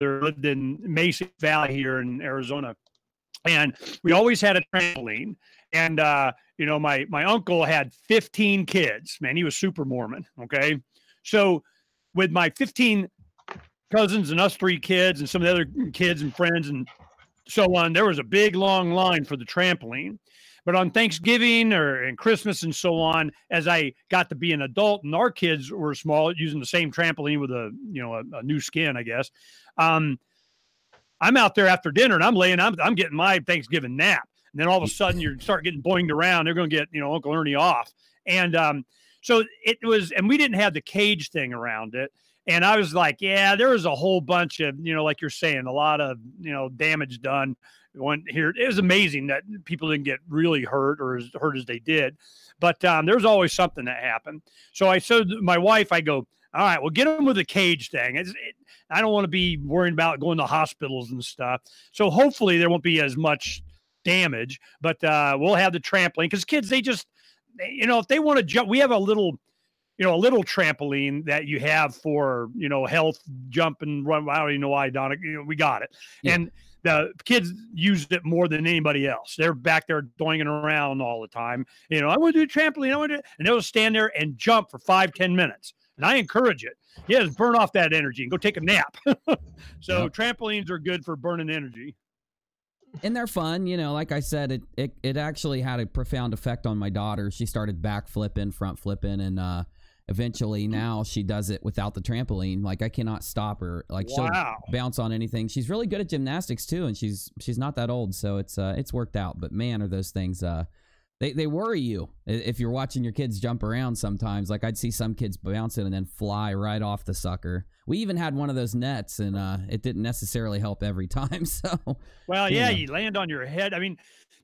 lived in Mesa Valley here in Arizona. And we always had a trampoline. And, you know, my uncle had 15 kids, man. He was super Mormon. Okay. So with my 15 cousins and us 3 kids and some of the other kids and friends and so on, there was a big, long line for the trampoline. But on Thanksgiving and Christmas and so on, as I got to be an adult and our kids were small, using the same trampoline with a, you know, a new skin, I guess. I'm out there after dinner and I'm getting my Thanksgiving nap. And then all of a sudden you start getting boinged around. They're going to get, you know, Uncle Ernie off. And so it was, and we didn't have the cage thing around it. And I was like, yeah, there was a whole bunch of, you know, like you're saying, a lot of, you know, damage done when here. It was amazing that people didn't get really hurt or as hurt as they did. But there's always something that happened. So I said to my wife, I go, all right, well, get them with the cage thing. I don't want to be worrying about going to hospitals and stuff. So hopefully there won't be as much damage, but we'll have the trampoline because kids, they just, you know, if they want to jump, we have a little trampoline that you have for, you know, health, jump and run. I don't even know why, Donna, you know, we got it. Yeah. And the kids used it more than anybody else. They're back there doinging around all the time. You know, I want to do a trampoline. I want to do it. And they'll stand there and jump for 5-10 minutes. And I encourage it. Yeah, just burn off that energy and go take a nap. So yep. Trampolines are good for burning energy. And they're fun, you know, like I said, it actually had a profound effect on my daughter. She started back flipping, front flipping, and eventually now she does it without the trampoline. Like I cannot stop her. Like she'll bounce on anything. She's really good at gymnastics too, and she's not that old, so it's worked out. But man, are those things they worry you if you're watching your kids jump around sometimes. Like I'd see some kids bouncing and then fly right off the sucker. We even had one of those nets, and it didn't necessarily help every time. So, well, yeah, you land on your head. I mean,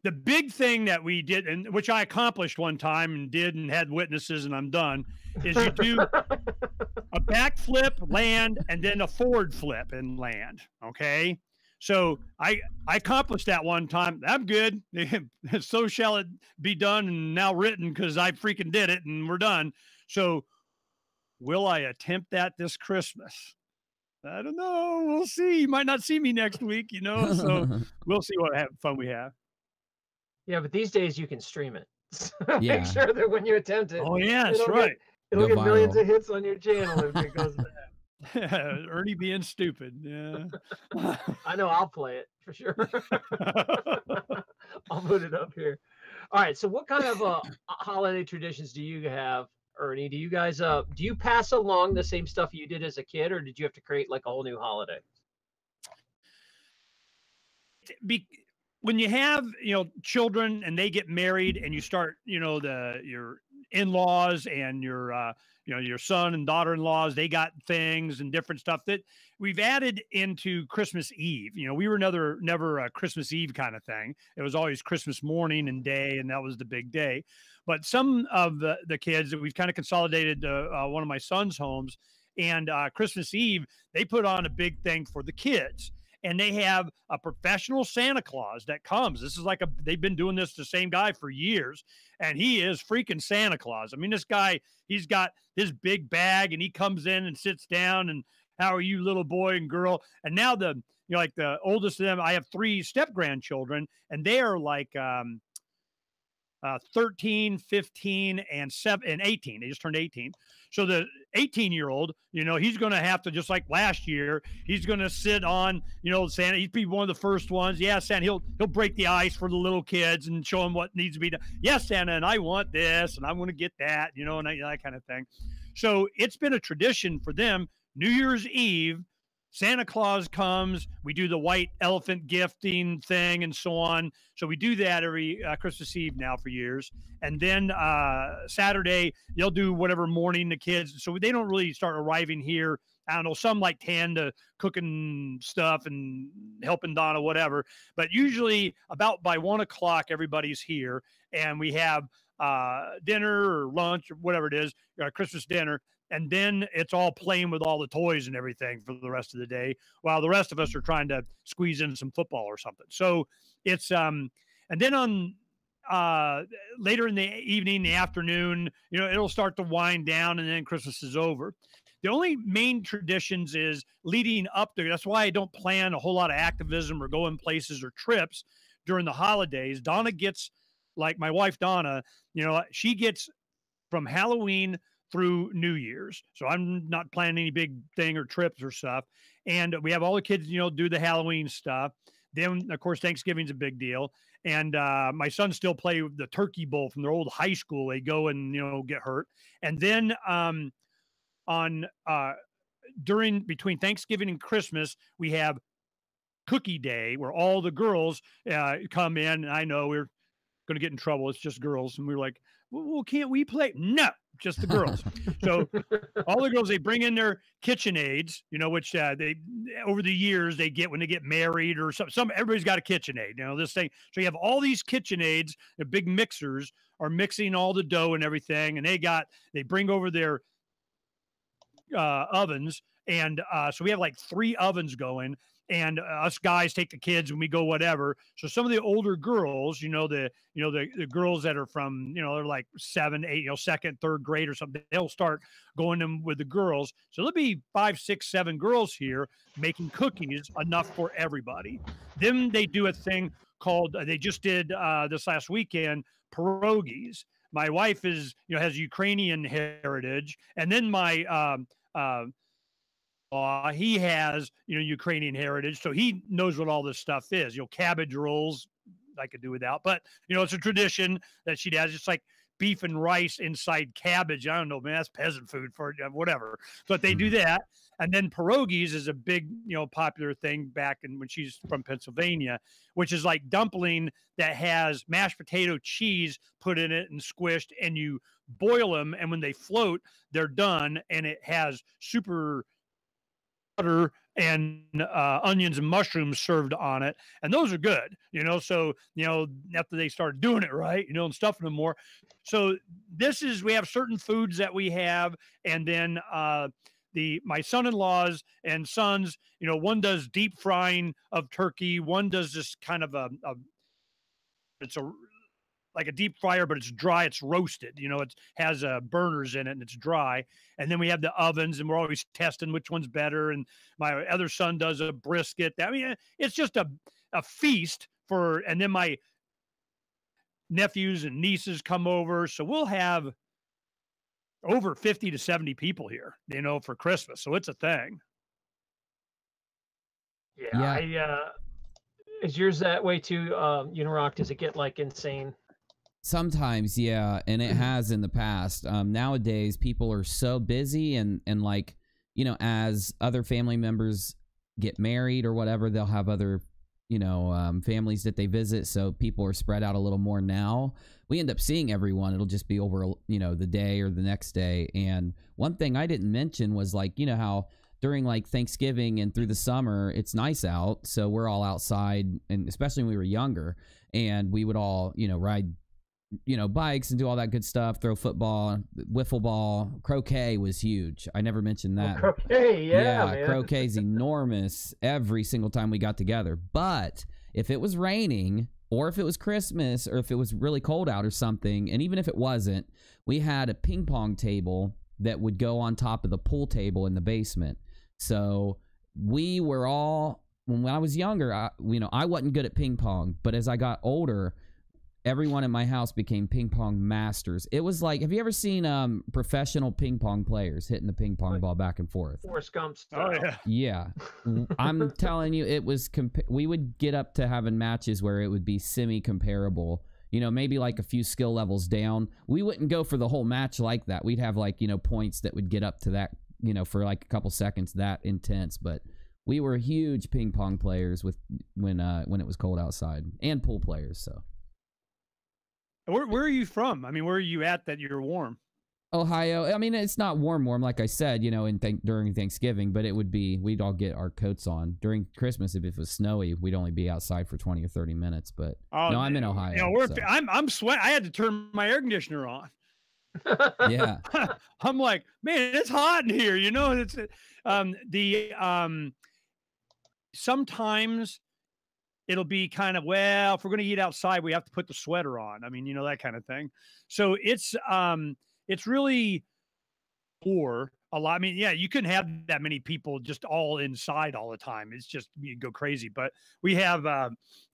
the big thing that we did, and which I accomplished one time and did and had witnesses, and I'm done, is you do a back flip, land, and then a forward flip and land. Okay. So I accomplished that one time. I'm good. So shall it be done and now written because I freaking did it and we're done. So will I attempt that this Christmas? I don't know. We'll see. You might not see me next week, you know, so we'll see what fun we have. Yeah, but these days you can stream it. Yeah. Make sure that when you attempt it, oh yeah, that's right. It'll get millions of hits on your channel if it goes bad. Ernie being stupid. Yeah. I know I'll play it for sure. I'll put it up here. All right. So what kind of holiday traditions do you have, Ernie? Do you guys do you pass along the same stuff you did as a kid, or did you have to create like a whole new holiday? When you have, you know, children and they get married and you start, you know, your in-laws and your you know, your son and daughter-in-laws, they got things and different stuff that we've added into Christmas Eve. You know, we were never a Christmas Eve kind of thing. It was always Christmas morning and day, and that was the big day. But some of the kids that we've kind of consolidated one of my son's homes, and Christmas Eve, they put on a big thing for the kids. And they have a professional Santa Claus that comes. This is like they've been doing this, the same guy for years. And he is freaking Santa Claus. I mean, this guy, he's got this big bag and he comes in and sits down and how are you, little boy and girl? And now you know, like the oldest of them, I have 3 step grandchildren and they are like 13, 15, and 18. They just turned 18. So the 18-year-old, you know, he's going to have to, just like last year, he's going to sit on, you know, Santa. He'd be one of the first ones. Yeah, Santa, he'll break the ice for the little kids and show them what needs to be done. Yes, Santa, and I want this, and I want to get that, you know, and that kind of thing. So it's been a tradition for them. New Year's Eve, Santa Claus comes, we do the white elephant gifting thing and so on. So we do that every Christmas Eve now for years. And then Saturday, they'll do whatever morning the kids. So they don't really start arriving here. I don't know, some like 10 to cooking stuff and helping Donna, whatever. But usually about by 1 o'clock, everybody's here. And we have dinner or lunch or whatever it is, Christmas dinner. And then it's all playing with all the toys and everything for the rest of the day, while the rest of us are trying to squeeze in some football or something. So it's and then on later in the evening, the afternoon, you know, it'll start to wind down, and then Christmas is over. The only main traditions is leading up there. That's why I don't plan a whole lot of activism or going places or trips during the holidays. Donna gets, like my wife Donna, she gets from Halloween through New Year's. So I'm not planning any big thing or trips or stuff. And we have all the kids, do the Halloween stuff. Then, of course, Thanksgiving's a big deal. And my sons still play the turkey bowl from their old high school. They go and, get hurt. And then between Thanksgiving and Christmas, we have Cookie Day, where all the girls come in. And I know we're going to get in trouble. It's just girls. And we're like, well, can't we play? No, just the girls. So all the girls, they bring in their KitchenAids, which they, over the years, they get when they get married or everybody's got a KitchenAid, this thing. So you have all these KitchenAids, the big mixers are mixing all the dough and everything. And they bring over their ovens. And so we have like 3 ovens going. And us guys take the kids and we go whatever. So some of the older girls, the girls that are from, they're like 7, 8, second, third grade or something, they'll start going in with the girls. So there'll be 5, 6, 7 girls here making cookies, enough for everybody. Then they do a thing called, they just did this last weekend, pierogies. My wife has Ukrainian heritage. And then my, he has, Ukrainian heritage, so he knows what all this stuff is. Cabbage rolls, I could do without, but it's a tradition that she does. It's like beef and rice inside cabbage. I don't know, man, that's peasant food for whatever. But they do that, and then pierogies is a big, popular thing back when she's from Pennsylvania, which is like dumpling that has mashed potato cheese put in it and squished, and you boil them, and when they float, they're done, and it has super butter and onions and mushrooms served on it, and those are good, so after they started doing it right, and stuffing them more. So we have certain foods that we have, and then my son-in-laws and sons, one does deep frying of turkey, one does this kind of like a deep fryer, but it's dry. It's roasted, it has burners in it and it's dry. And then we have the ovens, and we're always testing which one's better. And my other son does a brisket. I mean, it's just a feast and then my nephews and nieces come over. So we'll have over 50 to 70 people here, for Christmas. So it's a thing. Yeah. Is yours that way too, UNIRock? Does it get like insane? Sometimes, yeah, and it has in the past. Nowadays, people are so busy, and like, as other family members get married or whatever, they'll have other, families that they visit, so people are spread out a little more now. We end up seeing everyone. It'll just be over, the day or the next day. And one thing I didn't mention was, like, how during like Thanksgiving and through the summer, it's nice out, so we're all outside, and especially when we were younger, and we would all, ride bikes and do all that good stuff, throw football, wiffle ball. Croquet was huge. I never mentioned that. Oh, croquet, yeah, croquet's enormous every single time we got together. But if it was raining, or if it was Christmas, or if it was really cold out or something, and even if it wasn't, we had a ping pong table that would go on top of the pool table in the basement. So we were all, when I was younger, I wasn't good at ping pong, but as I got older, everyone in my house became ping pong masters. It was like, have you ever seen professional ping pong players hitting the ping pong ball back and forth? Forrest Gump style. Oh, yeah. Yeah. I'm telling you, it was, we would get up to having matches where it would be semi-comparable, maybe like a few skill levels down. We wouldn't go for the whole match like that. We'd have like, points that would get up to that, for like a couple seconds, that intense. But we were huge ping pong players when it was cold outside, and pool players, so. Where are you from? I mean, where are you at that you're warm? Ohio. I mean, it's not warm, like I said, during Thanksgiving, but it would be, we'd all get our coats on. During Christmas, if it was snowy, we'd only be outside for 20 or 30 minutes. But no, I'm in Ohio. So. I'm sweating. I had to turn my air conditioner on. Yeah. I'm like, man, it's hot in here. It's sometimes it'll be kind of, well, if we're going to eat outside, we have to put the sweater on. I mean, that kind of thing. So it's really poor a lot. I mean, yeah, you couldn't have that many people just all inside all the time. It's just, you go crazy. But we have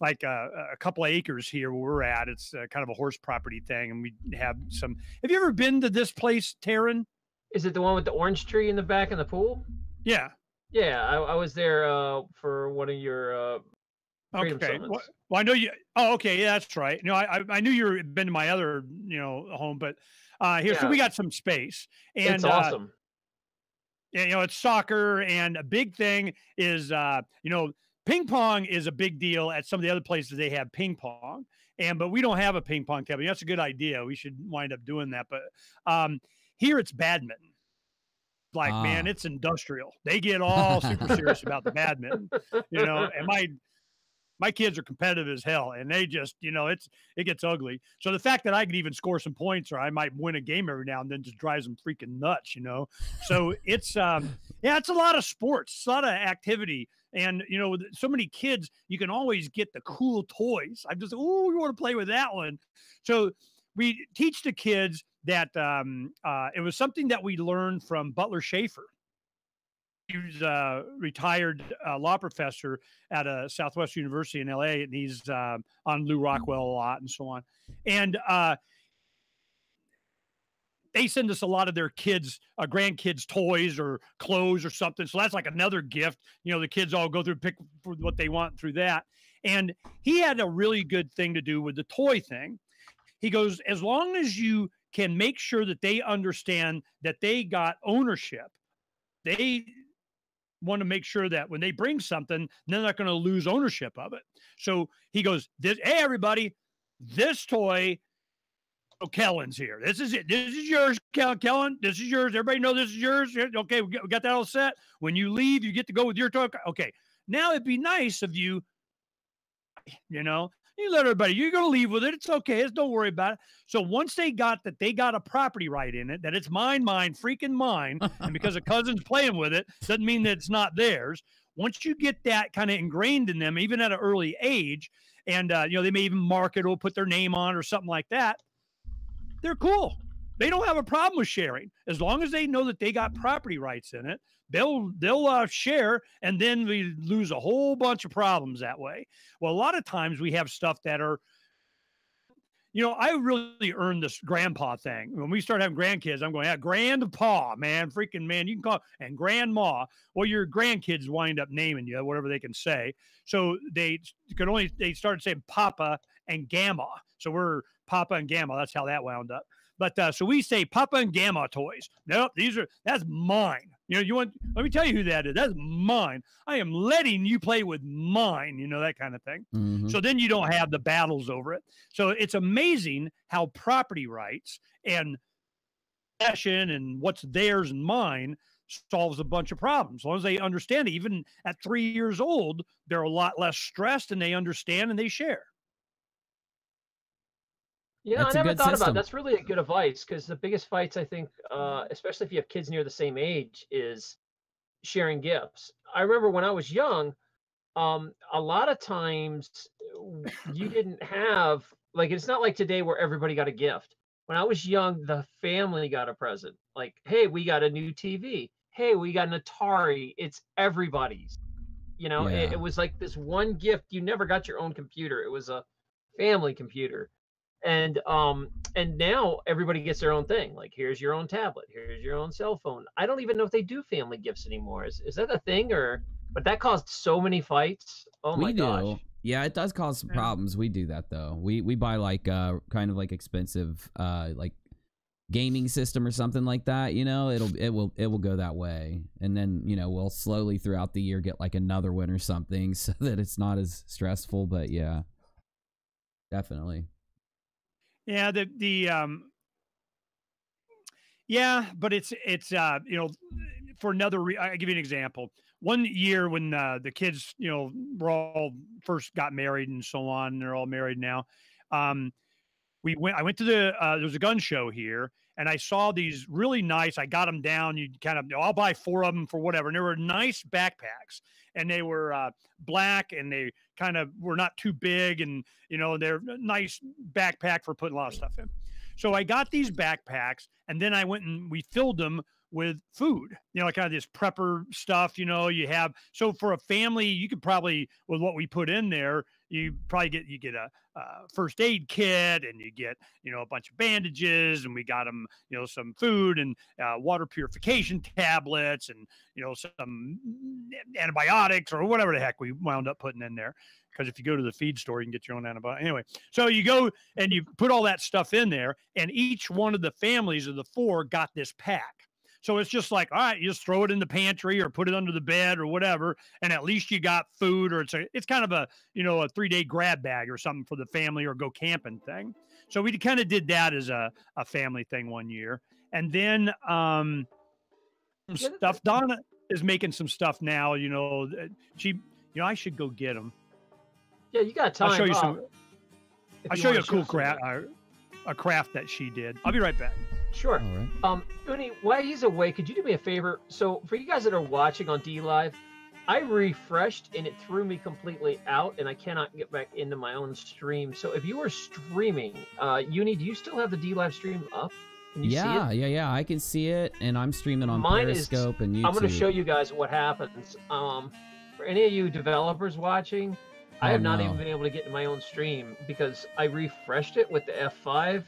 like a couple of acres here where we're at. It's kind of a horse property thing. And we have some. Have you ever been to this place, Taryn? Is it the one with the orange tree in the back and the pool? Yeah. Yeah, I was there for one of your Freedom Okay. Summits. Well, I know you. Oh, okay. Yeah, that's right. You know, I knew you had been to my other, home, but here, so we got some space. And it's awesome. Yeah, it's soccer, and a big thing is, ping pong is a big deal at some of the other places. They have ping pong, but we don't have a ping pong cabinet. That's a good idea. We should wind up doing that. But here it's badminton. Like, man, it's industrial. They get all super serious about the badminton, and my kids are competitive as hell, and they just, it gets ugly. So the fact that I can even score some points, or I might win a game every now and then, just drives them freaking nuts, So it's, it's a lot of sports, it's a lot of activity. And, with so many kids, you can always get the cool toys. I'm just, we want to play with that one. So we teach the kids that it was something that we learned from Butler Schaefer. He was a retired law professor at a Southwest University in LA, and he's on Lou Rockwell a lot and so on. And they send us a lot of their kids, grandkids' toys or clothes or something. So that's like another gift. The kids all go through, pick for what they want through that. And he had a really good thing to do with the toy thing. He goes, as long as you can make sure that they understand that they got ownership, they want to make sure that when they bring something, they're not going to lose ownership of it. So he goes, hey, everybody, this toy, Kellen's here. This is it. This is yours, Kellen. This is yours. Everybody know this is yours. Okay, we got that all set. When you leave, you get to go with your toy. Okay, now it'd be nice of you, you let everybody, you're going to leave with it. It's okay. Don't worry about it. So once they got a property right in it, that it's mine, freaking mine. And because a cousin's playing with it, doesn't mean that it's not theirs. Once you get that kind of ingrained in them, even at an early age, and, they may even mark it or put their name on or something like that, they're cool. They don't have a problem with sharing. As long as they know that they got property rights in it, they'll share, and then we lose a whole bunch of problems that way. Well, a lot of times we have stuff that are, I really earned this grandpa thing. When we start having grandkids, I'm going, yeah, grandpa, man, freaking man, you can call, and grandma. Well, your grandkids wind up naming you, whatever they can say. So they started saying Papa and Gamma. So we're Papa and Gamma. That's how that wound up. But so we say Papa and Gamma toys. Nope, that's mine. Let me tell you who that is. That's mine. I am letting you play with mine, that kind of thing. Mm-hmm. So then you don't have the battles over it. So it's amazing how property rights and possession and what's theirs and mine solves a bunch of problems. As long as they understand it, even at 3 years old, they're a lot less stressed and they understand and they share. Yeah, I never thought about it. That's really a good advice, because the biggest fights, I think, especially if you have kids near the same age, is sharing gifts. I remember when I was young, a lot of times you didn't have, like, it's not like today where everybody got a gift. When I was young, the family got a present. Like, hey, we got a new TV. Hey, we got an Atari. It's everybody's. It was like this one gift. You never got your own computer. It was a family computer. And now everybody gets their own thing. Like, here's your own tablet, here's your own cell phone. I don't even know if they do family gifts anymore. Is that a thing? But that caused so many fights. Oh my gosh. Yeah, it does cause some problems. We do that though. We buy like kind of like expensive like gaming system or something like that. It will go that way, and then we'll slowly throughout the year get like another one or something so that it's not as stressful. But yeah, definitely. Yeah, but it's for another, I'll give you an example. One year when the kids, were all first got married and so on, and they're all married now. I went to there was a gun show here, and I saw these really nice, I got them down. You kind of, I'll buy 4 of them for whatever. And they were nice backpacks, and they were black, and they kind of were not too big, and they're a nice backpack for putting a lot of stuff in. So I got these backpacks, and then I went and we filled them with food, you know, like kind of this prepper stuff, you know, you have, so for a family, you could probably, with what we put in there, you get a first aid kit, and you get, you know, a bunch of bandages, and we got them, you know, some food and water purification tablets, and, you know, some antibiotics or whatever the heck we wound up putting in there. Because if you go to the feed store, you can get your own antibiotics. Anyway, so you go and you put all that stuff in there, and each one of the families of the 4 got this pack. So it's just like, all right, you just throw it in the pantry or put it under the bed or whatever, and at least you got food, or it's kind of a, you know, a 3-day grab bag or something for the family or go camping thing. So we kind of did that as a family thing one year. And then stuff, Donna is making some stuff now, you know, I should go get them. Yeah, you got time. I'll show you some. I'll show you a cool craft, a craft that she did. I'll be right back. Sure. All right. Uni, while he's away, could you do me a favor? So for you guys that are watching on DLive, I refreshed and it threw me completely out, and I cannot get back into my own stream. So if you are streaming, Uni, do you still have the DLive stream up? Can you see it? Yeah. I can see it, and I'm streaming on Periscope and YouTube. I'm going to show you guys what happens. For any of you developers watching, I have not even been able to get to my own stream because I refreshed it with the F5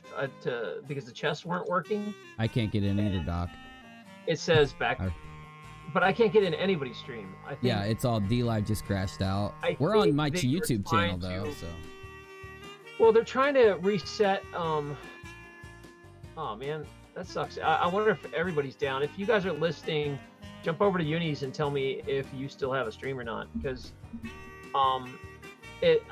because the chests weren't working. I can't get in either, Doc. It says back, but I can't get in anybody's stream. I think, yeah, it's all DLive just crashed out. We're on my YouTube channel though, so. Well, they're trying to reset. Oh man, that sucks. I wonder if everybody's down. If you guys are listening, jump over to Uni's and tell me if you still have a stream or not, because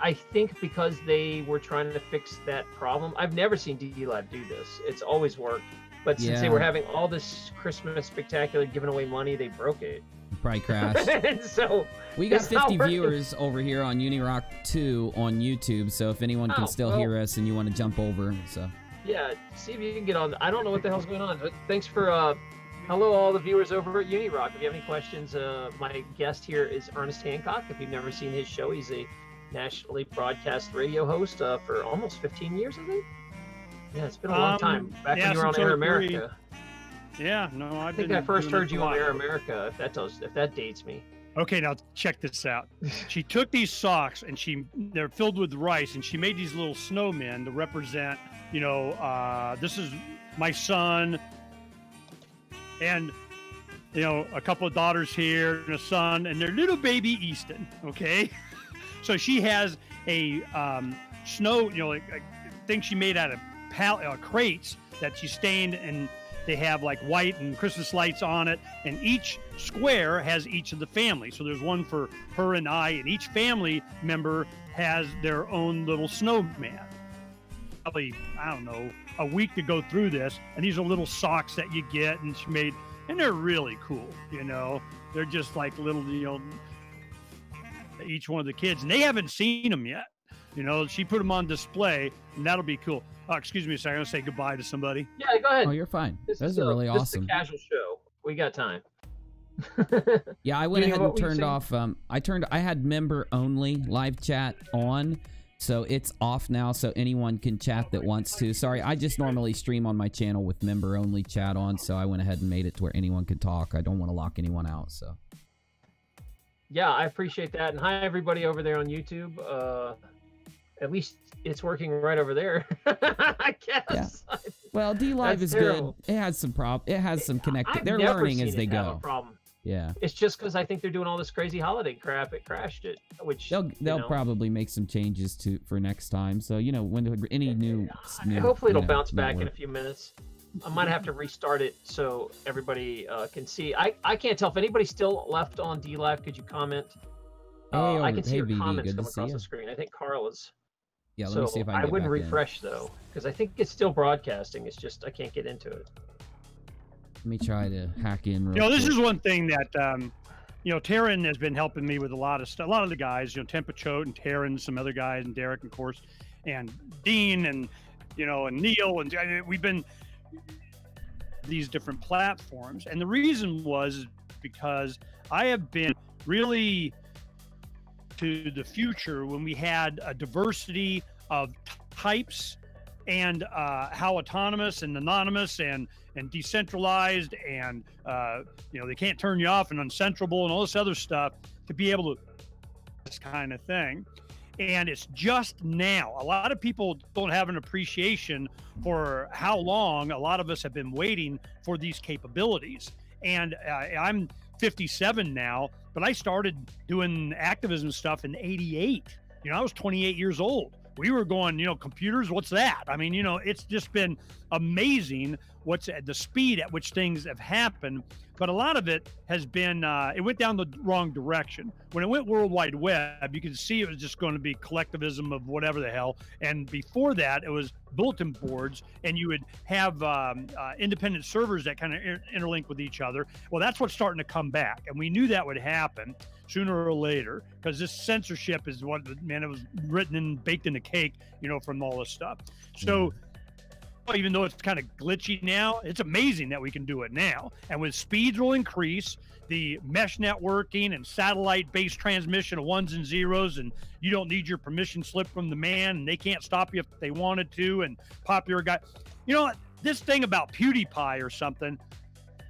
I think because they were trying to fix that problem. I've never seen DVLive do this. It's always worked. But since they were having all this Christmas spectacular giving away money, they broke it. Probably crashed. And so we got 50 viewers over here on UNIRock 2 on YouTube. So if anyone can still hear us and you want to jump over, so. Yeah, see if you can get on. I don't know what the hell's going on. But thanks for hello all the viewers over at UNIRock. If you have any questions, my guest here is Ernest Hancock. If you've never seen his show, he's a nationally broadcast radio host for almost 15 years, I think. Yeah, it's been a long time. Back when you were on Air America. Yeah, no, I think I first heard you on Air America. If that dates me. Okay, now check this out. She took these socks and they're filled with rice, and she made these little snowmen to represent, you know, this is my son, and you know, a couple of daughters here and a son, and their little baby Easton. Okay. So she has a snow, you know, like a thing she made out of crates that she stained, and they have like white and Christmas lights on it. And each square has each of the family. So there's one for her and I, and each family member has their own little snowman. Probably, I don't know, a week to go through this. And these are little socks that you get, and she made, and they're really cool. You know, they're just like little, you know, each one of the kids, and they haven't seen them yet. You know, she put them on display, and that'll be cool. Excuse me a second. I'm going to say goodbye to somebody. Yeah, go ahead. Oh, you're fine. This is really awesome. This is a casual show. We got time. Yeah, I went ahead and turned off. I had member only live chat on, so it's off now, so anyone can chat that wants to. Sorry, I just normally stream on my channel with member only chat on, so I went ahead and made it to where anyone could talk. I don't want to lock anyone out, so. Yeah, I appreciate that. And hi, everybody over there on YouTube. At least it's working right over there, I guess. Yeah. Well, DLive is good. It has some It has some connected. They're learning as they go. Have a problem. Yeah. It's just because I think they're doing all this crazy holiday crap. It crashed it, which they'll probably make some changes for next time. So you know, when any new hopefully it'll bounce back in a few minutes. I might have to restart it so everybody can see. I can't tell if anybody's still left on DLive. Could you comment? I can see your comments come across the screen. I think Carl is. Yeah, let me see if I can get wouldn't refresh though, because I think it's still broadcasting. It's just I can't get into it. Let me try to hack in. You know, this is one thing that you know, Taryn has been helping me with a lot of stuff. A lot of the guys, you know, Tempechote and Taryn, some other guys, and Derek, of course, and Dean, and you know, and Neil, and we've been these different platforms. And the reason was because I have been really to the future when we had a diversity of types and how autonomous and anonymous and decentralized and you know, they can't turn you off and uncensorable and all this other stuff to be able to this kind of thing. And it's just now. A lot of people don't have an appreciation for how long a lot of us have been waiting for these capabilities. And I'm 57 now, but I started doing activism stuff in '88. You know, I was 28 years old. We were going, you know, computers, what's that? I mean, you know, it's just been amazing what's at the speed at which things have happened. But a lot of it has been, it went down the wrong direction. When it went World Wide Web, you could see it was just going to be collectivism of whatever the hell. And before that, it was bulletin boards, and you would have independent servers that kind of interlink with each other. Well, that's what's starting to come back. And we knew that would happen sooner or later, because this censorship is what, man, it was written and baked in the cake, you know, from all this stuff. So even though it's kind of glitchy now, it's amazing that we can do it now. And with speeds will increase, the mesh networking and satellite-based transmission of ones and zeros, and you don't need your permission slip from the man, and they can't stop you if they wanted to, and popular guy. You know, this thing about PewDiePie or something,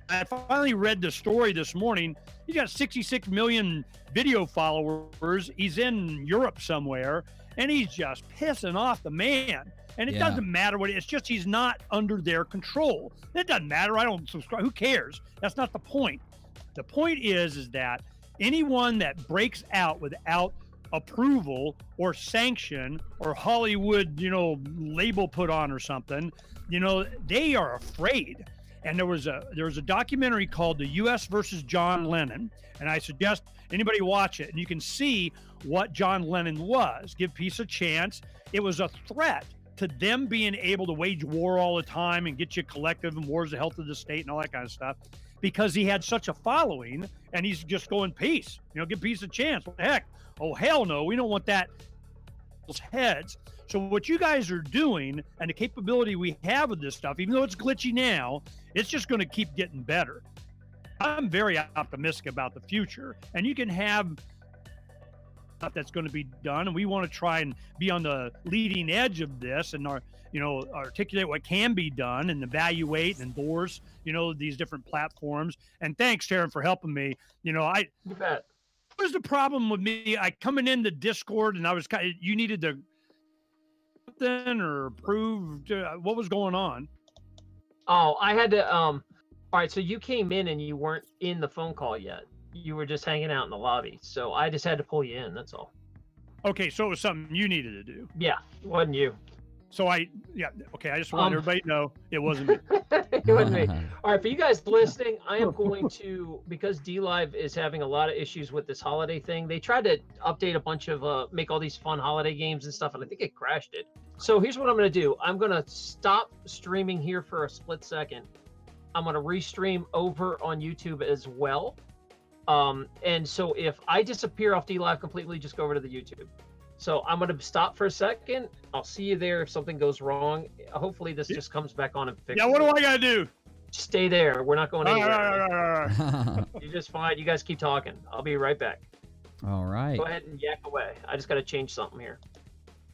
I finally read the story this morning. He's got 66 million video followers. He's in Europe somewhere, and he's just pissing off the man. And it doesn't matter what it's just he's not under their control. It doesn't matter. I don't subscribe. Who cares? That's not the point. The point is that anyone that breaks out without approval or sanction or Hollywood, you know, label put on or something, you know, they are afraid. And there was a documentary called The U.S. versus John Lennon, and I suggest anybody watch it, and you can see what John Lennon was. Give peace a chance. It was a threat to them being able to wage war all the time and get you collective and wars the health of the state and all that kind of stuff, because he had such a following, and he's just going, peace, you know, give peace a chance. What the heck? Oh, hell no, we don't want that heads. So what you guys are doing and the capability we have with this stuff, even though it's glitchy now, it's just going to keep getting better. I'm very optimistic about the future, and you can have stuff that's going to be done, and we want to try and be on the leading edge of this and articulate what can be done and evaluate and endorse, you know, these different platforms. And thanks, Sharon, for helping me. You know, you bet. What was the problem with me? I coming into Discord, and I was kind of, you needed to something or approved. What was going on? Oh, I had to. All right, so you came in and you weren't in the phone call yet. You were just hanging out in the lobby, so I just had to pull you in. That's all. Okay, so it was something you needed to do. Yeah, it wasn't you. So okay, I just want everybody to know it wasn't me. It wasn't me. All right, for you guys listening, I am going to, because DLive is having a lot of issues with this holiday thing. They tried to update a bunch of, make all these fun holiday games and stuff, and I think it crashed it. So here's what I'm going to do. I'm going to stop streaming here for a split second. I'm going to restream over on YouTube as well. And so if I disappear off DLive completely, just go over to the YouTube. So I'm going to stop for a second. I'll see you there if something goes wrong. Hopefully this just comes back on and fixes it. Yeah, what do I got to do? Stay there. We're not going anywhere. You're just fine. You guys keep talking. I'll be right back. All right. Go ahead and yak away. I just got to change something here.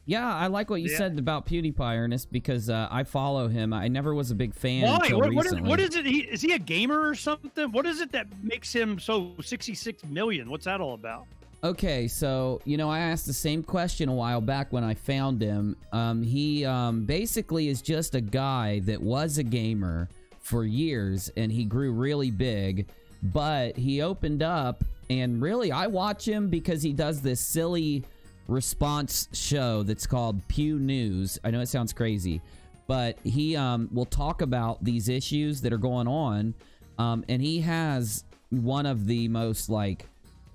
Yeah, I like what you said about PewDiePie, Ernest, because I follow him. I never was a big fan. Why? Until recently. What is it? Is he a gamer or something? What is it that makes him so 66 million? What's that all about? Okay, so, you know, I asked the same question a while back when I found him. He basically is just a guy that was a gamer for years, and he grew really big, but he opened up, and really, I watch him because he does this silly response show that's called Pew News. I know it sounds crazy, but he will talk about these issues that are going on, and he has one of the most, like,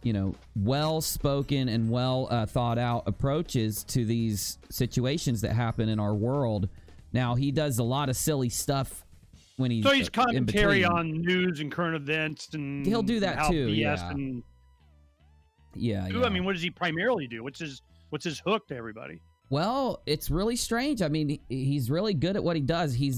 you know, well-spoken and well-thought-out approaches to these situations that happen in our world. Now, he does a lot of silly stuff when he's so he's commentary on news and current events, and he'll do that too. Yeah. I mean, what does he primarily do? What's his hook to everybody? Well, it's really strange. I mean, he's really good at what he does. He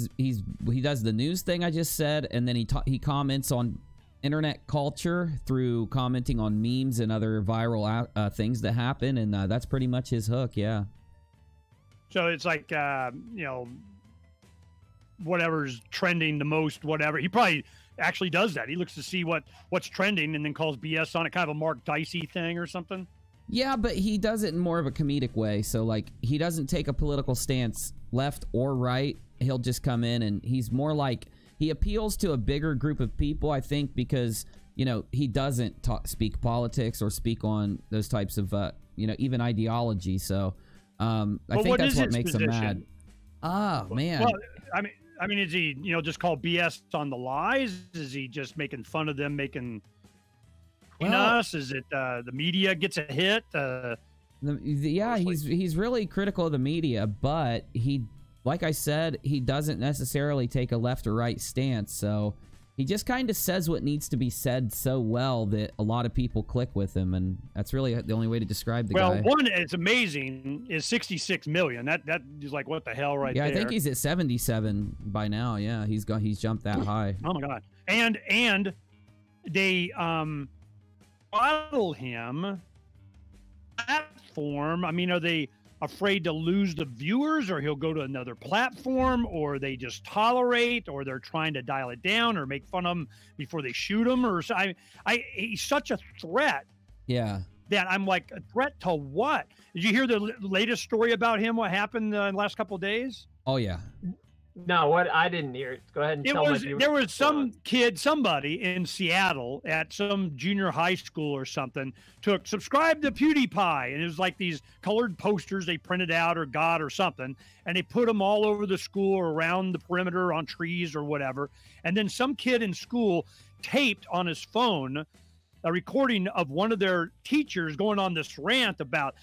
does the news thing I just said, and then he comments on internet culture through commenting on memes and other viral things that happen, and that's pretty much his hook. Yeah. So it's like, you know, whatever's trending the most, whatever. He probably actually does that. He looks to see what's trending and then calls BS on it, kind of a Mark Dicey thing or something. Yeah, but he does it in more of a comedic way. So, like, he doesn't take a political stance left or right. He'll just come in and he's more like, he appeals to a bigger group of people, I think, because, you know, he doesn't speak politics or speak on those types of, you know, even ideology. So, I think that's what makes him mad. Oh, man. Well, I mean, is he, you know, just call BS on the lies? Is he just making fun of them, making us? Is it the media gets a hit? Yeah, he's really critical of the media, but he, like I said, he doesn't necessarily take a left or right stance. So he just kind of says what needs to be said so well that a lot of people click with him, and that's really the only way to describe the guy. Well, one, it's amazing, is 66 million. That is like, what the hell, right there. Yeah, I think he's at 77 by now. Yeah, he's jumped that high. Oh my god! And they model him platform. I mean, are they afraid to lose the viewers, or he'll go to another platform, or they just tolerate, or they're trying to dial it down or make fun of him before they shoot him? Or he's such a threat. Yeah. That I'm like, a threat to what? Did you hear the latest story about him? What happened in the last couple of days? Oh yeah. No, what I didn't hear. Go ahead and tell me. There was somebody in Seattle at some junior high school or something, subscribe to PewDiePie, and it was like these colored posters they printed out or got or something, and they put them all over the school or around the perimeter on trees or whatever. And then some kid in school taped on his phone a recording of one of their teachers going on this rant about,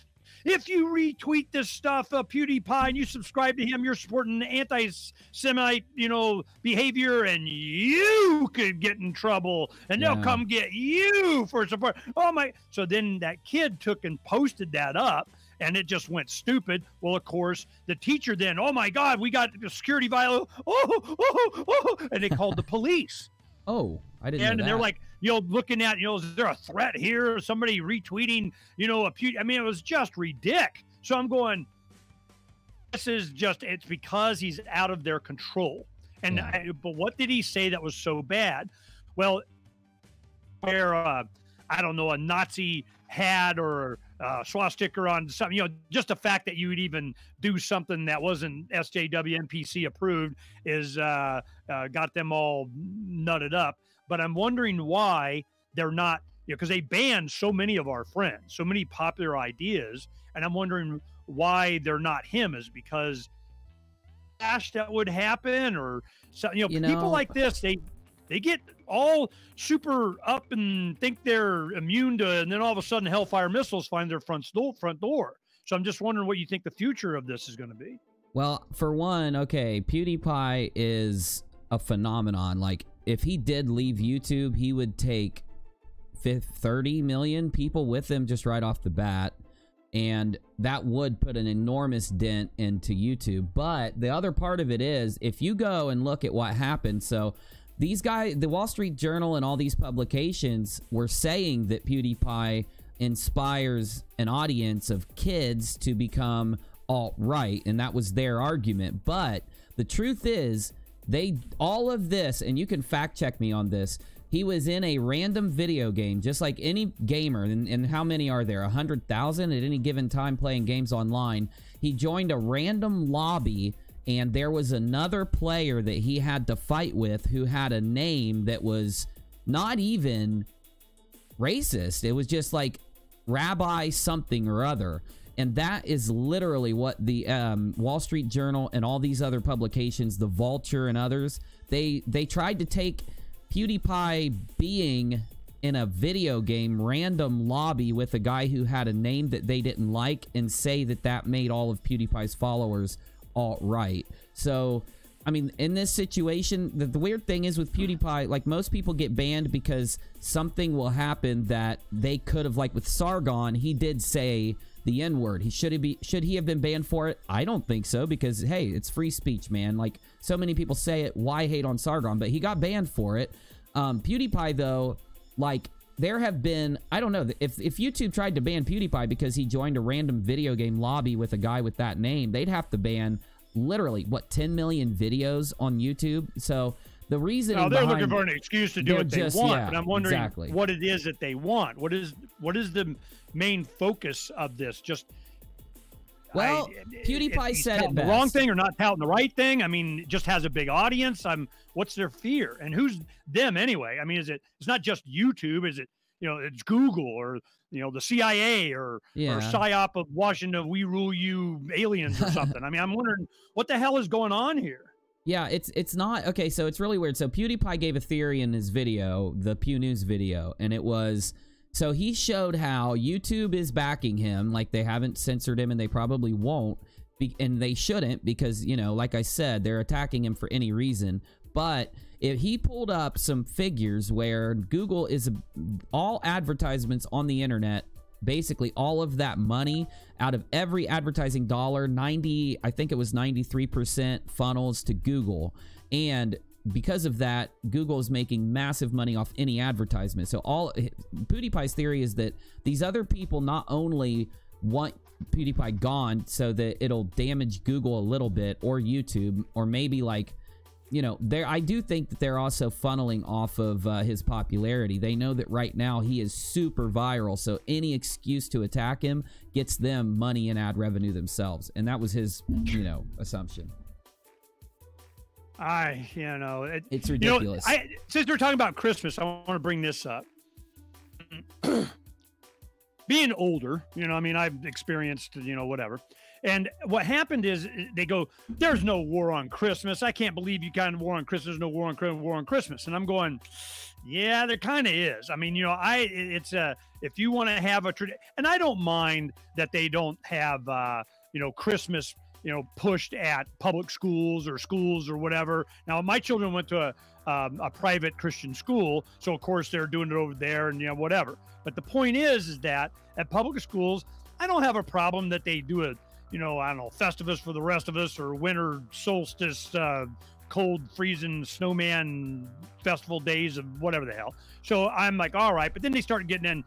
if you retweet this stuff, PewDiePie, and you subscribe to him, you're supporting anti-Semite, you know, behavior, and you could get in trouble, and they'll come get you for support. Oh my! So then that kid took and posted that up, and it just went stupid. Well, of course, the teacher then, oh my God, we got a security violation. And they called the police. Oh, I didn't know that. And they're like, you know, looking at, you know, is there a threat here? Somebody retweeting, you know, I mean, it was just ridiculous. So I'm going, this is just, it's because he's out of their control. And but what did he say that was so bad? Well, where I don't know, a Nazi hat or swastika on something, you know, just the fact that you would even do something that wasn't SJW NPC approved is got them all nutted up. But I'm wondering why they're not, you know, because they banned so many of our friends, so many popular ideas, and I'm wondering why they're not him. Is because that would happen, or so, you know, people like this, they get all super up and think they're immune to, and then all of a sudden Hellfire missiles find their front door. So I'm just wondering what you think the future of this is going to be. Well, for one, okay, PewDiePie is a phenomenon. Like, if he did leave YouTube, he would take 30 million people with him just right off the bat, and that would put an enormous dent into YouTube. But the other part of it is, if you go and look at what happened, so these guys, the Wall Street Journal and all these publications were saying that PewDiePie inspires an audience of kids to become alt-right, and that was their argument. But the truth is, all of this, and you can fact check me on this, he was in a random video game, just like any gamer, and how many are there? 100,000 at any given time playing games online. He joined a random lobby, and there was another player that he had to fight with who had a name that was not even racist. It was just like Rabbi something or other. And that is literally what the Wall Street Journal and all these other publications, the Vulture and others, they tried to take PewDiePie being in a video game random lobby with a guy who had a name that they didn't like and say that that made all of PewDiePie's followers alt-right. So, I mean, in this situation, the weird thing is with PewDiePie, like, most people get banned because something will happen that they could have, like with Sargon, he did say the N-word. Should he have been banned for it? I don't think so, because hey, it's free speech, man. Like, so many people say it, why hate on Sargon? But he got banned for it. PewDiePie, though, like, there have been, I don't know, if YouTube tried to ban PewDiePie because he joined a random video game lobby with a guy with that name, they'd have to ban literally, what, 10 million videos on YouTube? So the reason they're looking for an excuse to do what they want, yeah, but I'm wondering exactly what it is that they want. What is the main focus of this? Just well, PewDiePie said it best. The wrong thing or not touting the right thing? I mean, it just has a big audience. What's their fear? And who's them anyway? I mean, it's not just YouTube, is it, it's Google or, the CIA or PSYOP of Washington, we rule you aliens or something. I mean, I'm wondering what the hell is going on here? Yeah, it's not, okay, so it's really weird. So PewDiePie gave a theory in his video, the Pew News video, and it was, so he showed how YouTube is backing him, like they haven't censored him and they probably won't, and they shouldn't because, like I said, they're attacking him for any reason. But if he pulled up some figures where Google is all advertisements on the internet, basically all of that money out of every advertising dollar, I think it was 93% funnels to Google. And because of that, Google is making massive money off any advertisement. So PewDiePie's theory is that these other people not only want PewDiePie gone so that it'll damage Google a little bit, or YouTube, or maybe like, I do think that they're also funneling off of his popularity. They know that right now he is super viral, so any excuse to attack him gets them money and ad revenue themselves. And that was his, assumption. It's ridiculous. Since we're talking about Christmas, I want to bring this up. Being older, I've experienced, whatever. And what happened is they go, there's no war on Christmas. I can't believe you kind of war on Christmas. There's no war on Christmas. And I'm going, yeah, there kind of is. I mean, if you want to have a tradition, and I don't mind that they don't have, Christmas, pushed at public schools or whatever. Now, my children went to a private Christian school. So of course they're doing it over there and, whatever. But the point is that at public schools, I don't have a problem that they do a, I don't know, Festivus for the rest of us, or winter solstice, cold, freezing snowman festival days of whatever the hell. So I'm like, all right. But then they started getting in,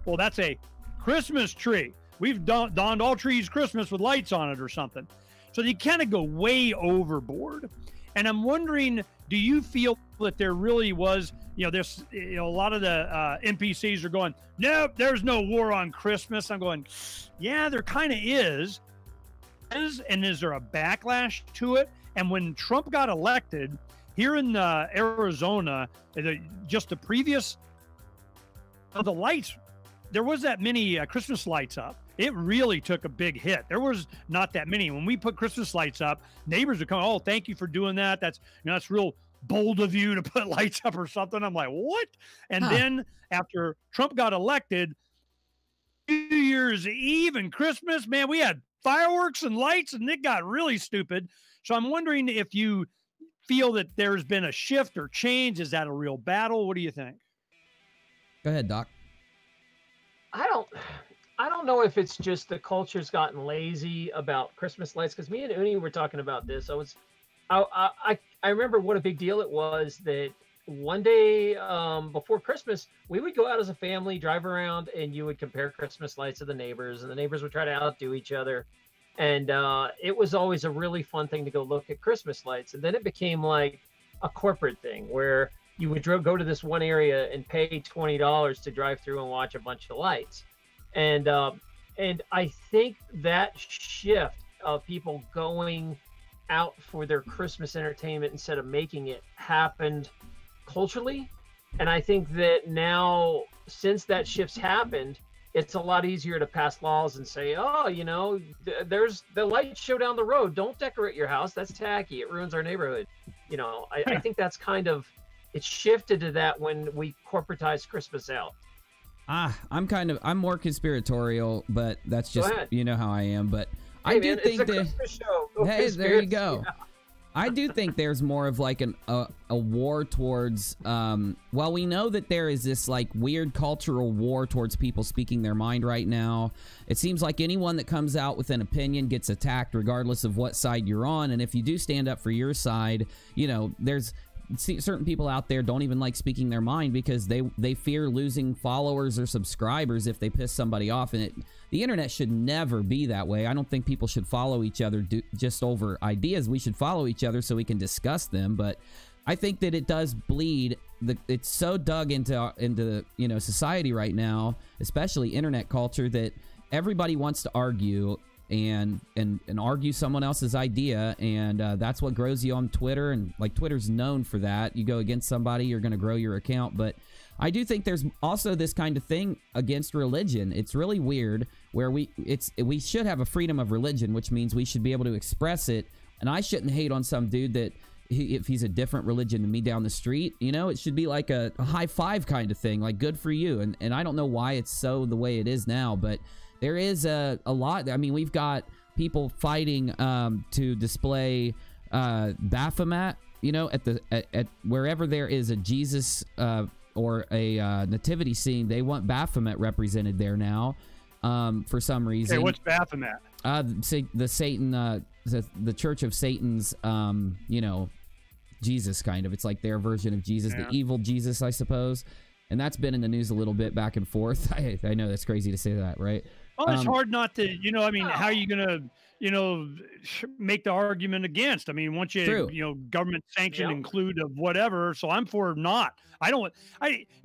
well, that's a Christmas tree. We've donned all trees Christmas with lights on it or something. So they kind of go way overboard. And I'm wondering, do you feel that there really was, there's, a lot of the NPCs are going, nope, there's no war on Christmas. I'm going, yeah, there kind of is. And is there a backlash to it? And when Trump got elected here in Arizona, just the previous, the lights, there was that many Christmas lights up. It really took a big hit. There was not that many. When we put Christmas lights up, neighbors would come, oh, thank you for doing that. That's, that's real bold of you to put lights up or something. I'm like, what? And then after Trump got elected, New Year's Eve and Christmas, man, we had fireworks and lights, and it got really stupid. So I'm wondering if you feel that there's been a shift or change. Is that a real battle? What do you think? Go ahead, Doc. I don't know if it's just the culture's gotten lazy about Christmas lights, because me and Uni were talking about this. I remember what a big deal it was that one day before Christmas, we would go out as a family, drive around, and you would compare Christmas lights to the neighbors, and the neighbors would try to outdo each other. And it was always a really fun thing to go look at Christmas lights. And then it became like a corporate thing where you would go to this one area and pay $20 to drive through and watch a bunch of lights. And I think that shift of people going out for their Christmas entertainment instead of making it happened culturally. And I think that now, since that shift's happened, it's a lot easier to pass laws and say, oh, there's the light show down the road. Don't decorate your house. That's tacky. It ruins our neighborhood. I think that's kind of, it shifted to that when we corporatized Christmas out. I'm more conspiratorial, but that's just, how I am. But hey, I do think that, hey, there you go. Yeah. I do think there's more of like a war towards, well, we know that there is this like weird cultural war towards people speaking their mind right now. It seems like anyone that comes out with an opinion gets attacked regardless of what side you're on. And if you do stand up for your side, certain people out there don't even like speaking their mind because they fear losing followers or subscribers if they piss somebody off. And the internet should never be that way. I don't think people should follow each other just over ideas. We should follow each other so we can discuss them. But I think that it does bleed. It's so dug into you know, society right now, especially internet culture, that everybody wants to argue and argue someone else's idea, and that's what grows you on Twitter. And like, Twitter's known for that. You go against somebody, you're going to grow your account. But I do think there's also this kind of thing against religion. It's really weird where we should have a freedom of religion, which means we should be able to express it. And I shouldn't hate on some dude that if he's a different religion than me down the street. You know, it should be like a high five kind of thing, like, good for you. And I don't know why it's so the way it is now, but there is a lot. I mean, we've got people fighting to display Baphomet, you know, at wherever there is a Jesus or a nativity scene, they want Baphomet represented there now for some reason. Okay, what's Baphomet? The Satan, the Church of Satan's, you know, Jesus kind of. It's like their version of Jesus, the evil Jesus, I suppose. And that's been in the news a little bit back and forth. I know that's crazy to say that, right? Well, it's hard not to, you know, I mean, how are you going to, you know, make the argument against? I mean, once you, you know, government sanction include of whatever. So I'm for not. You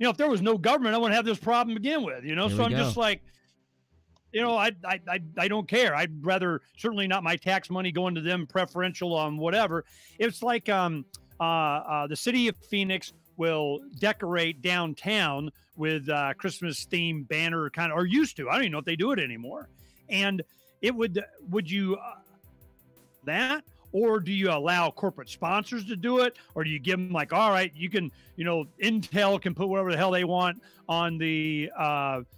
know, if there was no government, I wouldn't have this problem to begin with, you know? So I'm just like, you know, I don't care. I'd rather, certainly not my tax money going to them preferential on whatever. It's like the city of Phoenix will decorate downtown with Christmas themed banner kind of, or used to. I don't even know if they do it anymore. And it would you that, or do you allow corporate sponsors to do it? Or do you give them like, all right, you can, you know, Intel can put whatever the hell they want on the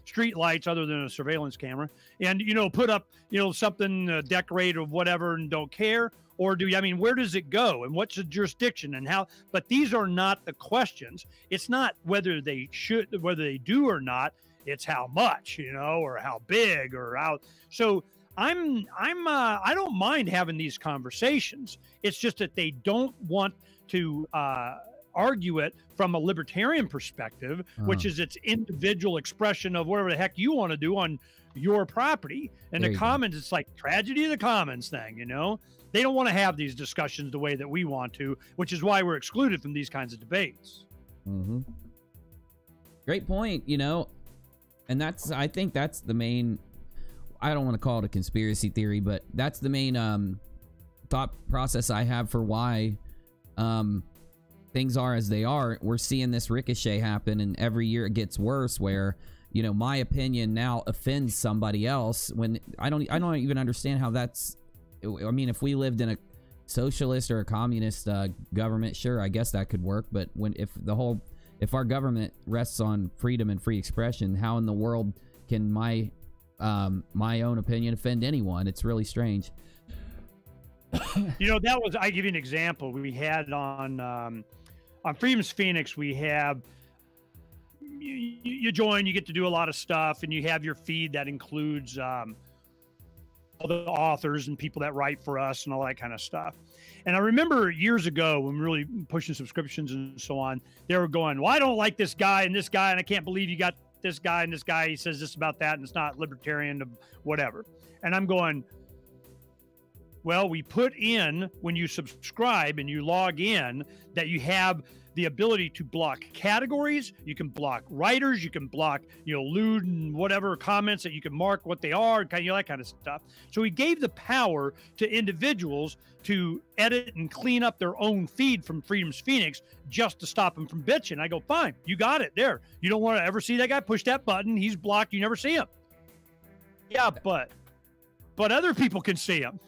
street lights other than a surveillance camera, and, you know, put up, you know, something decorated or whatever and don't care? Or do you, I mean, where does it go and what's the jurisdiction and how? But these are not the questions. It's not whether they should, whether they do or not. It's how much, you know, or how big or how. So I don't mind having these conversations. It's just that they don't want to argue it from a libertarian perspective, which is its individual expression of whatever the heck you want to do on your property. And the commons, it's like tragedy of the commons thing, you know? They don't want to have these discussions the way that we want to, which is why we're excluded from these kinds of debates. Great point, you know, and I think that's the main, I don't want to call it a conspiracy theory, but that's the main thought process I have for why things are as they are. We're seeing this ricochet happen, and every year it gets worse where, you know, my opinion now offends somebody else when I don't even understand how that's. I mean, if we lived in a socialist or a communist government, sure, I guess that could work. But if our government rests on freedom and free expression, how in the world can my own opinion offend anyone? It's really strange. You know, I give you an example. We had on Freedom's Phoenix, we have, you join, you get to do a lot of stuff, and you have your feed that includes all the authors and people that write for us and all that kind of stuff. And I remember years ago when we were really pushing subscriptions and so on, they were going, well, I don't like this guy, and I can't believe you got this guy and this guy, he says this about that, and it's not libertarian of whatever. And I'm going, well, we put in, when you subscribe and you log in, that you have the ability to block categories, you can block writers, you can block, you know, lewd and whatever comments that you can mark what they are, kind of, you know, that kind of stuff. So we gave the power to individuals to edit and clean up their own feed from Freedom's Phoenix just to stop them from bitching. I go, fine, you got it there. You don't want to ever see that guy, push that button, he's blocked, you never see him. Yeah, but other people can see him.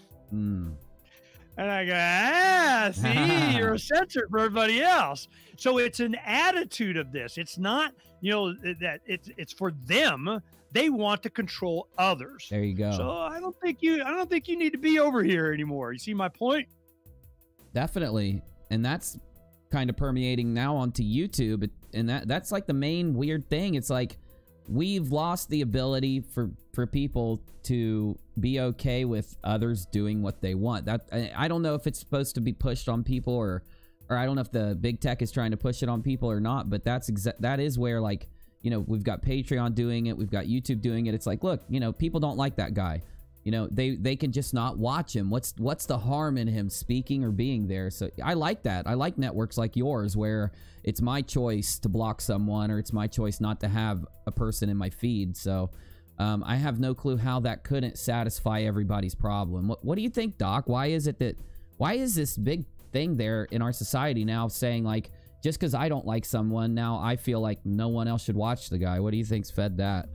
And I go, see, you're a censor for everybody else. So it's an attitude of this. It's not, you know, that it's for them. They want to control others. There you go. So I don't think you need to be over here anymore. You see my point? Definitely. And that's kind of permeating now onto YouTube. And that's like the main weird thing. It's like we've lost the ability for people to be okay with others doing what they want. That I don't know if it's supposed to be pushed on people or or I don't know if the big tech is trying to push it on people or not, but that is where, like, you know, we've got Patreon doing it, we've got YouTube doing it. It's like, look, you know, people don't like that guy. You know, they can just not watch him. What's the harm in him speaking or being there? So I like that. I like networks like yours where it's my choice to block someone, or it's my choice not to have a person in my feed. So I have no clue how that couldn't satisfy everybody's problem. What do you think, Doc? Why is this big thing there in our society now saying, like, just because I don't like someone, now I feel like no one else should watch the guy? What do you think's fed that?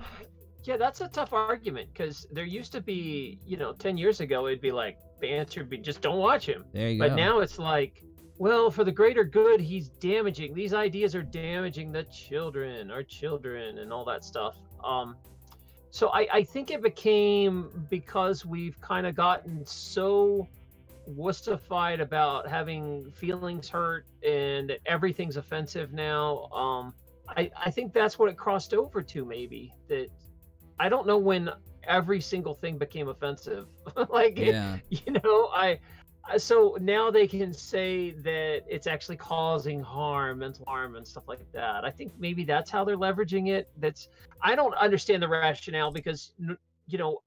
Yeah, that's a tough argument, because there used to be, you know, 10 years ago, it'd be like, the answer would be just don't watch him. There you go. But now it's like, well, for the greater good, he's damaging. These ideas are damaging the children, our children, and all that stuff. So I think it became, because we've kind of gotten so wussified about having feelings hurt and everything's offensive now. I think that's what it crossed over to, maybe. That I don't know when every single thing became offensive. Like, yeah. You know, so now they can say that it's actually causing harm, mental harm and stuff like that. I think maybe that's how they're leveraging it. I don't understand the rationale, because, you know,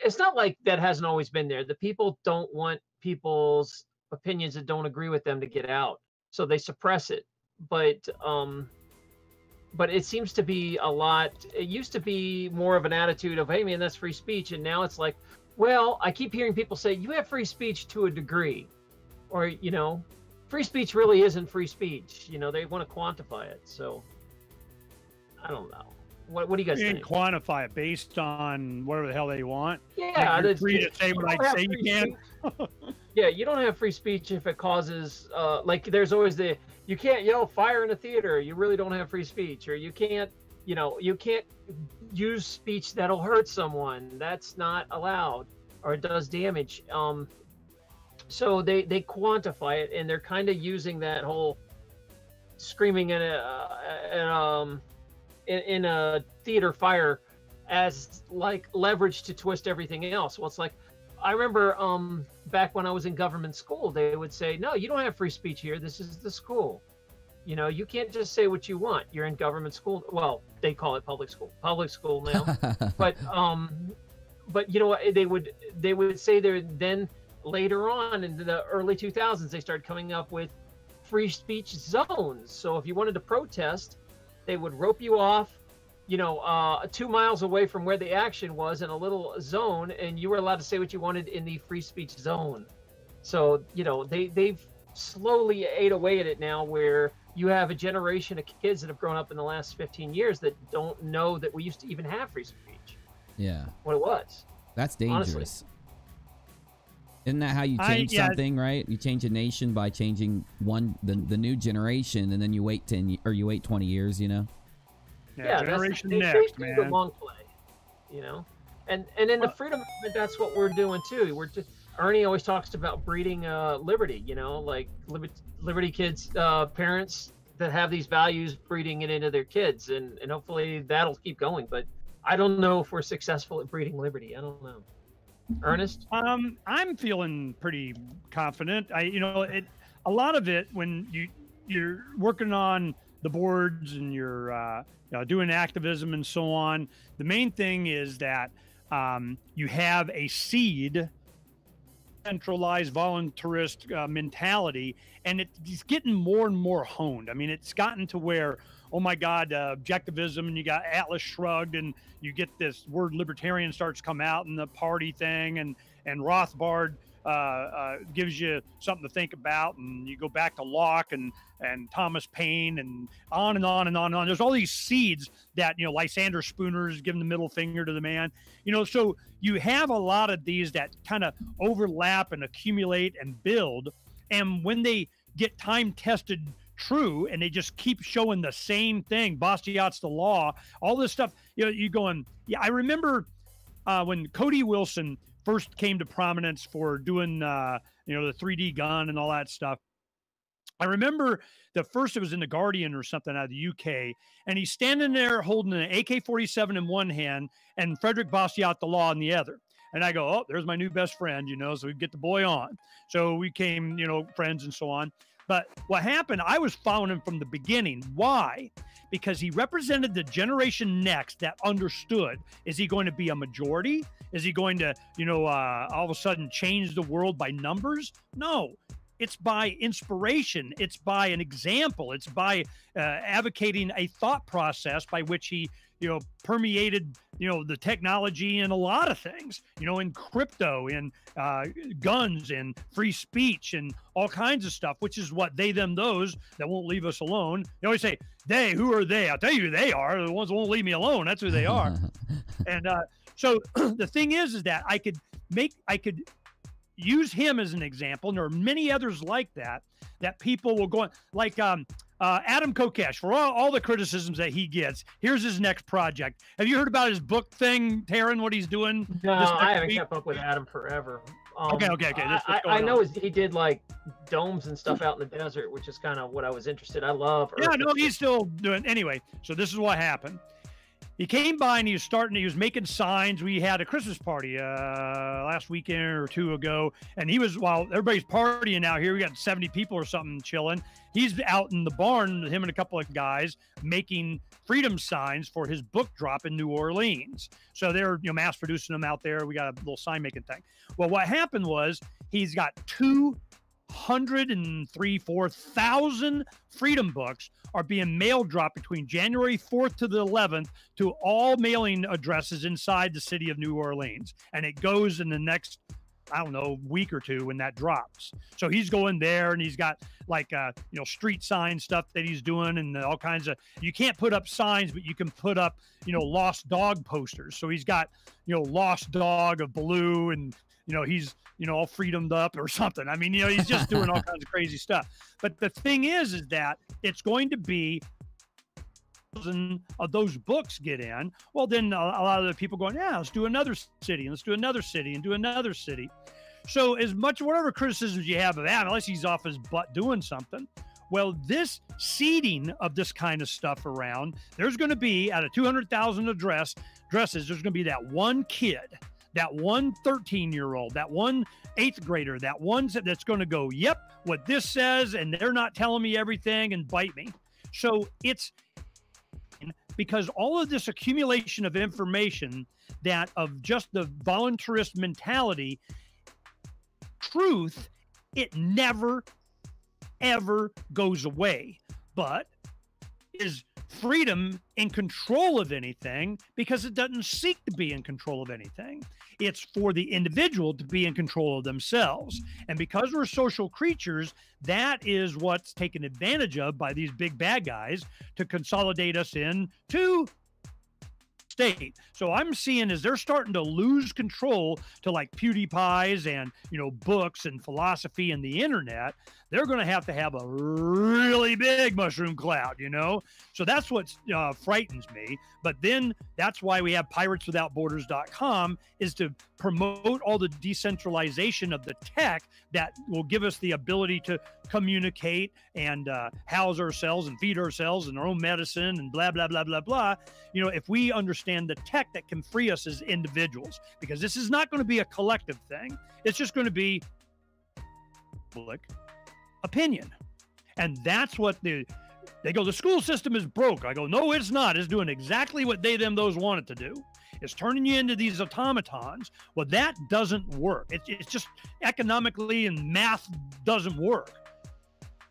it's not like that hasn't always been there. The people don't want people's opinions that don't agree with them to get out, so they suppress it. But it seems to be a lot. It used to be more of an attitude of, hey man, that's free speech, and now it's like, well, I keep hearing people say you have free speech to a degree, or, you know, free speech really isn't free speech. You know, they want to quantify it. So I don't know. What do you guys think? Quantify it based on whatever the hell they want. Yeah, like, you're free to say what I say you can. Yeah, you don't have free speech if it causes, like, there's always you can't yell fire in a theater. You really don't have free speech. Or you can't, you know, you can't use speech that'll hurt someone. That's not allowed, or it does damage. So they quantify it, and they're kind of using that whole screaming in a theater fire as like leverage to twist everything else. Well, it's like, I remember back when I was in government school, they would say, no, you don't have free speech here. This is the school. You know, you can't just say what you want. You're in government school. Well, they call it public school now. but you know what, they would say there. Then later on in the early 2000s, they started coming up with free speech zones. So if you wanted to protest, they would rope you off, you know, 2 miles away from where the action was in a little zone, and you were allowed to say what you wanted in the free speech zone. So, you know, they've slowly ate away at it now, where you have a generation of kids that have grown up in the last 15 years that don't know that we used to even have free speech. Yeah. What it was. That's dangerous. Honestly. Isn't that how you change something, right? You change a nation by changing the new generation, and then you wait 20 years, you know? Yeah, generation next, man. The long play, you know? And in the freedom movement, that's what we're doing too. Ernie always talks about breeding liberty, you know, like liberty kids, parents that have these values, breeding it into their kids, and hopefully that'll keep going. But I don't know if we're successful at breeding liberty. I don't know. Ernest? I'm feeling pretty confident. A lot of it, when you're working on the boards and you're doing activism and so on, the main thing is that you have a seed, centralized voluntarist mentality, and it's getting more and more honed. I mean, it's gotten to where, oh my God, objectivism, and you got Atlas Shrugged, and you get this word libertarian starts come out in the party thing, and Rothbard gives you something to think about, and you go back to Locke and Thomas Paine, and on and on and on and on. There's all these seeds that, Lysander Spooner's giving the middle finger to the man, so you have a lot of these that kind of overlap and accumulate and build. And when they get time tested true, and they just keep showing the same thing, Bastiat's the law, all this stuff, you going, yeah, I remember when Cody Wilson first came to prominence for doing, the 3D gun and all that stuff. I remember it was in The Guardian or something out of the UK, and he's standing there holding an AK-47 in one hand and Frederick Bastiat the law in the other. And I go, oh, there's my new best friend, so we get the boy on. So we became, friends and so on. But what happened, I was following him from the beginning. Why? Because he represented the generation next that understood. Is he going to be a majority? Is he going to, you know, all of a sudden change the world by numbers? No. It's by inspiration. It's by an example. It's by advocating a thought process by which he, you know, permeated, you know, the technology in a lot of things, you know, in crypto, in guns, and free speech, and all kinds of stuff, which is what they, them, those that won't leave us alone. They always say, they, who are they? I'll tell you who they are. The ones that won't leave me alone. That's who they are. And so the thing is that I could use him as an example, and there are many others like that people will go on, like Adam Kokesh, for all the criticisms that he gets. Here's his next project. Have you heard about his book thing, Taryn, what he's doing? No, I haven't kept up with Adam forever. Okay. I know he did like domes and stuff out in the desert, which is kind of what I was interested. I love Earth. Yeah, no, he's still doing. Anyway, so this is what happened. He came by and he was making signs. We had a Christmas party last weekend or two ago, and he was, while everybody's partying out here, we got 70 people or something chilling. He's out in the barn, him and a couple of guys, making freedom signs for his book drop in New Orleans. So they're, you know, mass producing them out there. We got a little sign making thing. Well, what happened was he's got 4,000 freedom books are being mail dropped between January 4th to the 11th to all mailing addresses inside the city of New Orleans. And it goes in the next, I don't know, week or two when that drops. So he's going there, and he's got like, you know, street sign stuff that he's doing, and all kinds of, you can't put up signs, but you can put up, you know, lost dog posters. So he's got, you know, lost dog of Baloo, and, you know, he's, you know, all freedomed up or something. I mean, you know, he's just doing all kinds of crazy stuff. But the thing is that it's going to be of those books get in. Well, then a lot of the people going, yeah, let's do another city, and let's do another city, and do another city. So as much, whatever criticisms you have of that, unless he's off his butt doing something, well, this seeding of this kind of stuff around, there's going to be, out of 200,000 dresses, there's going to be that one kid, that one 13-year-old, that one 8th grader, that one that's going to go, yep, what this says, and they're not telling me everything, and bite me. So it's because all of this accumulation of information, that of just the voluntarist mentality, truth, it never, ever goes away. But is freedom in control of anything? Because it doesn't seek to be in control of anything. It's for the individual to be in control of themselves. And because we're social creatures, that is what's taken advantage of by these big bad guys to consolidate us into state. So I'm seeing as they're starting to lose control to like PewDiePies and, you know, books and philosophy and the internet, they're going to have a really big mushroom cloud, you know? So that's what frightens me. But then that's why we have pirateswithoutborders.com, is to promote all the decentralization of the tech that will give us the ability to communicate and house ourselves and feed ourselves and our own medicine and blah, blah, blah, blah, blah. You know, if we understand the tech that can free us as individuals, because this is not going to be a collective thing. It's just going to be public opinion. And that's what they go, the school system is broke. I go, no, it's not. It's doing exactly what they, them, those want it to do. It's turning you into these automatons. Well, that doesn't work. It's just economically, and math doesn't work.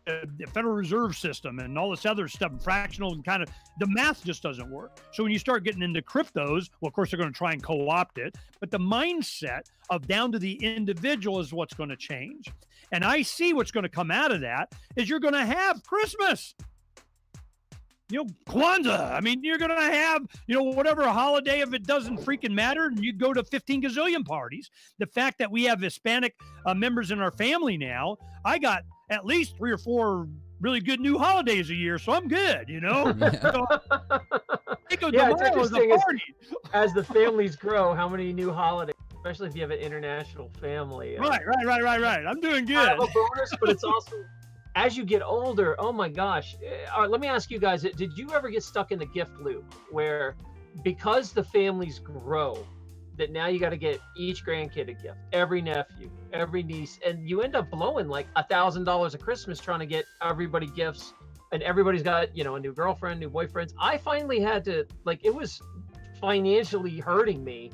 The Federal Reserve System and all this other stuff, fractional, and kind of, the math just doesn't work. So when you start getting into cryptos, well, of course, they're going to try and co-opt it, but the mindset of down to the individual is what's going to change. And I see what's going to come out of that is you're going to have Christmas. You know, Kwanzaa. I mean, you're going to have, you know, whatever holiday, if it doesn't freaking matter, and you go to 15 gazillion parties. The fact that we have Hispanic members in our family now, I got at least 3 or 4 really good new holidays a year, so I'm good, you know? So, it's interesting as the families grow, how many new holidays, especially if you have an international family. Right. I'm doing good. I have a bonus, but it's also, as you get older, oh my gosh. All right, let me ask you guys, did you ever get stuck in the gift loop where, because the families grow, that now you got to get each grandkid a gift, every nephew, every niece, and you end up blowing like $1,000 at Christmas trying to get everybody gifts, and everybody's got, you know, a new girlfriend, new boyfriends. I finally had to, like, it was financially hurting me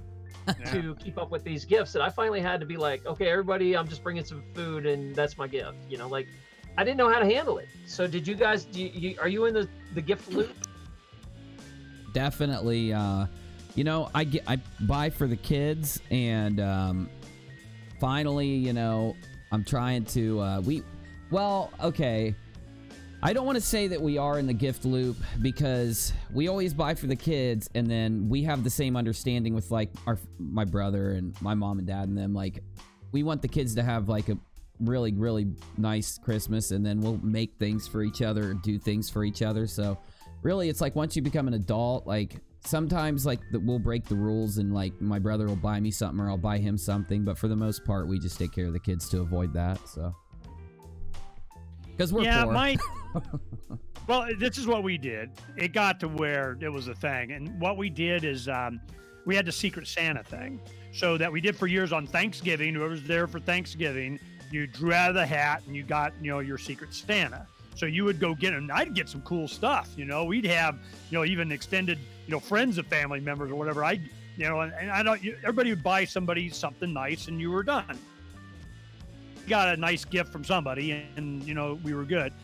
to keep up with these gifts, and I finally had to be like, okay, everybody, I'm just bringing some food, and that's my gift. You know, like, I didn't know how to handle it. So did you guys? Are you in the gift loop? Definitely. You know, I buy for the kids, and finally, you know, I'm trying to. Okay. I don't want to say that we are in the gift loop, because we always buy for the kids, and then we have the same understanding with like my brother and my mom and dad and them. Like, we want the kids to have like a really, really nice Christmas, and then we'll make things for each other, do things for each other. So really, it's like once you become an adult, like sometimes like we'll break the rules, and like my brother will buy me something or I'll buy him something, but for the most part, we just take care of the kids to avoid that. So because we're poor. Well, this is what we did. It got to where it was a thing, and what we did is we had the Secret Santa thing, so that we did for years on Thanksgiving. Whoever's there for Thanksgiving, you drew out of the hat and you got, you know, your Secret Santa. So you would go get it, and I'd get some cool stuff. You know, we'd have, you know, even extended, you know, friends of family members or whatever. You know, and I don't. Everybody would buy somebody something nice, and you were done. You got a nice gift from somebody, and you know, we were good.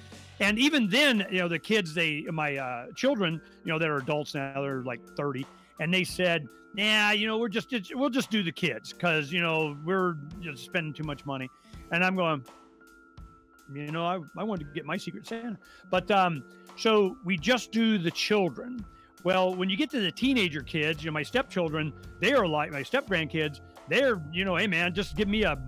And even then, you know, the kids, my children, you know, that are adults now, they're like 30, and they said, "Yeah, you know, we'll just do the kids, because you know we're just spending too much money." And I'm going, you know, I wanted to get my Secret Santa, but so we just do the children. Well, when you get to the teenager kids, you know, my stepchildren, they are like my step grandkids. They're, you know, hey man, just give me a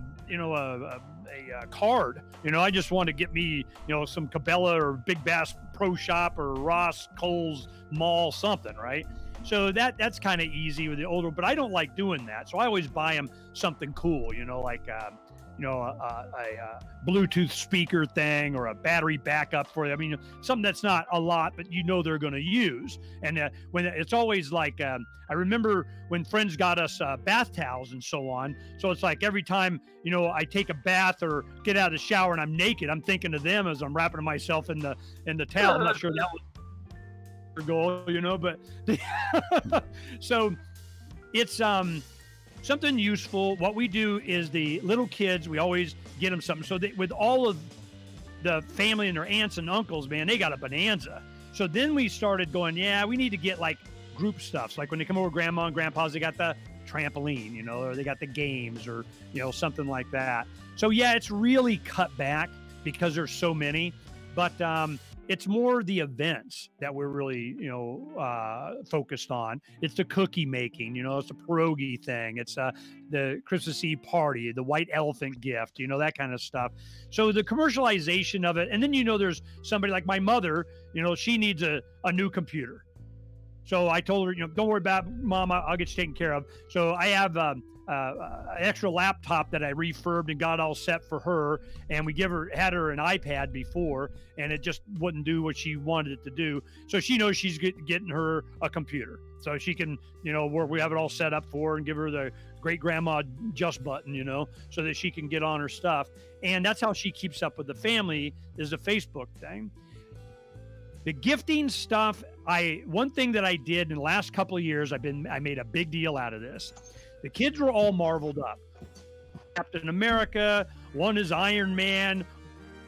card. You know, I just want to get me, you know, some Cabela or Big Bass Pro Shop or Ross, Kohl's Mall, something, right? So that's kind of easy with the older, but I don't like doing that. So I always buy them something cool, you know, like, you know, a Bluetooth speaker thing or a battery backup for them. I mean, something that's not a lot, but you know they're going to use. And when it's always like, I remember when friends got us bath towels and so on. So it's like every time, you know, I take a bath or get out of the shower and I'm naked, I'm thinking of them as I'm wrapping myself in the towel. I'm not sure that was their goal, you know, but so it's something useful. What we do is the little kids, we always get them something. So with all of the family and their aunts and uncles, man, they got a bonanza. So then we started going, yeah, we need to get like group stuff. So like when they come over, grandma and grandpa's, they got the trampoline, you know, or they got the games or, you know, something like that. So yeah, it's really cut back because there's so many, but it's more the events that we're really, you know, focused on. It's the cookie making, you know, it's the pierogi thing. It's the Christmas Eve party, the white elephant gift, you know, that kind of stuff. So the commercialization of it. And then, you know, there's somebody like my mother, you know, she needs a new computer. So I told her, you know, don't worry about it, Mom, I'll get you taken care of. So I have an extra laptop that I refurbed and got all set for her, and we had her an iPad before, and it just wouldn't do what she wanted it to do. So she knows she's getting her a computer, so she can, you know, we have it all set up for her and give her the great grandma just button, you know, so that she can get on her stuff. And that's how she keeps up with the family, is a Facebook thing. The gifting stuff, one thing that I did in the last couple of years, I made a big deal out of this. The kids were all marveled up. Captain America, one is Iron Man,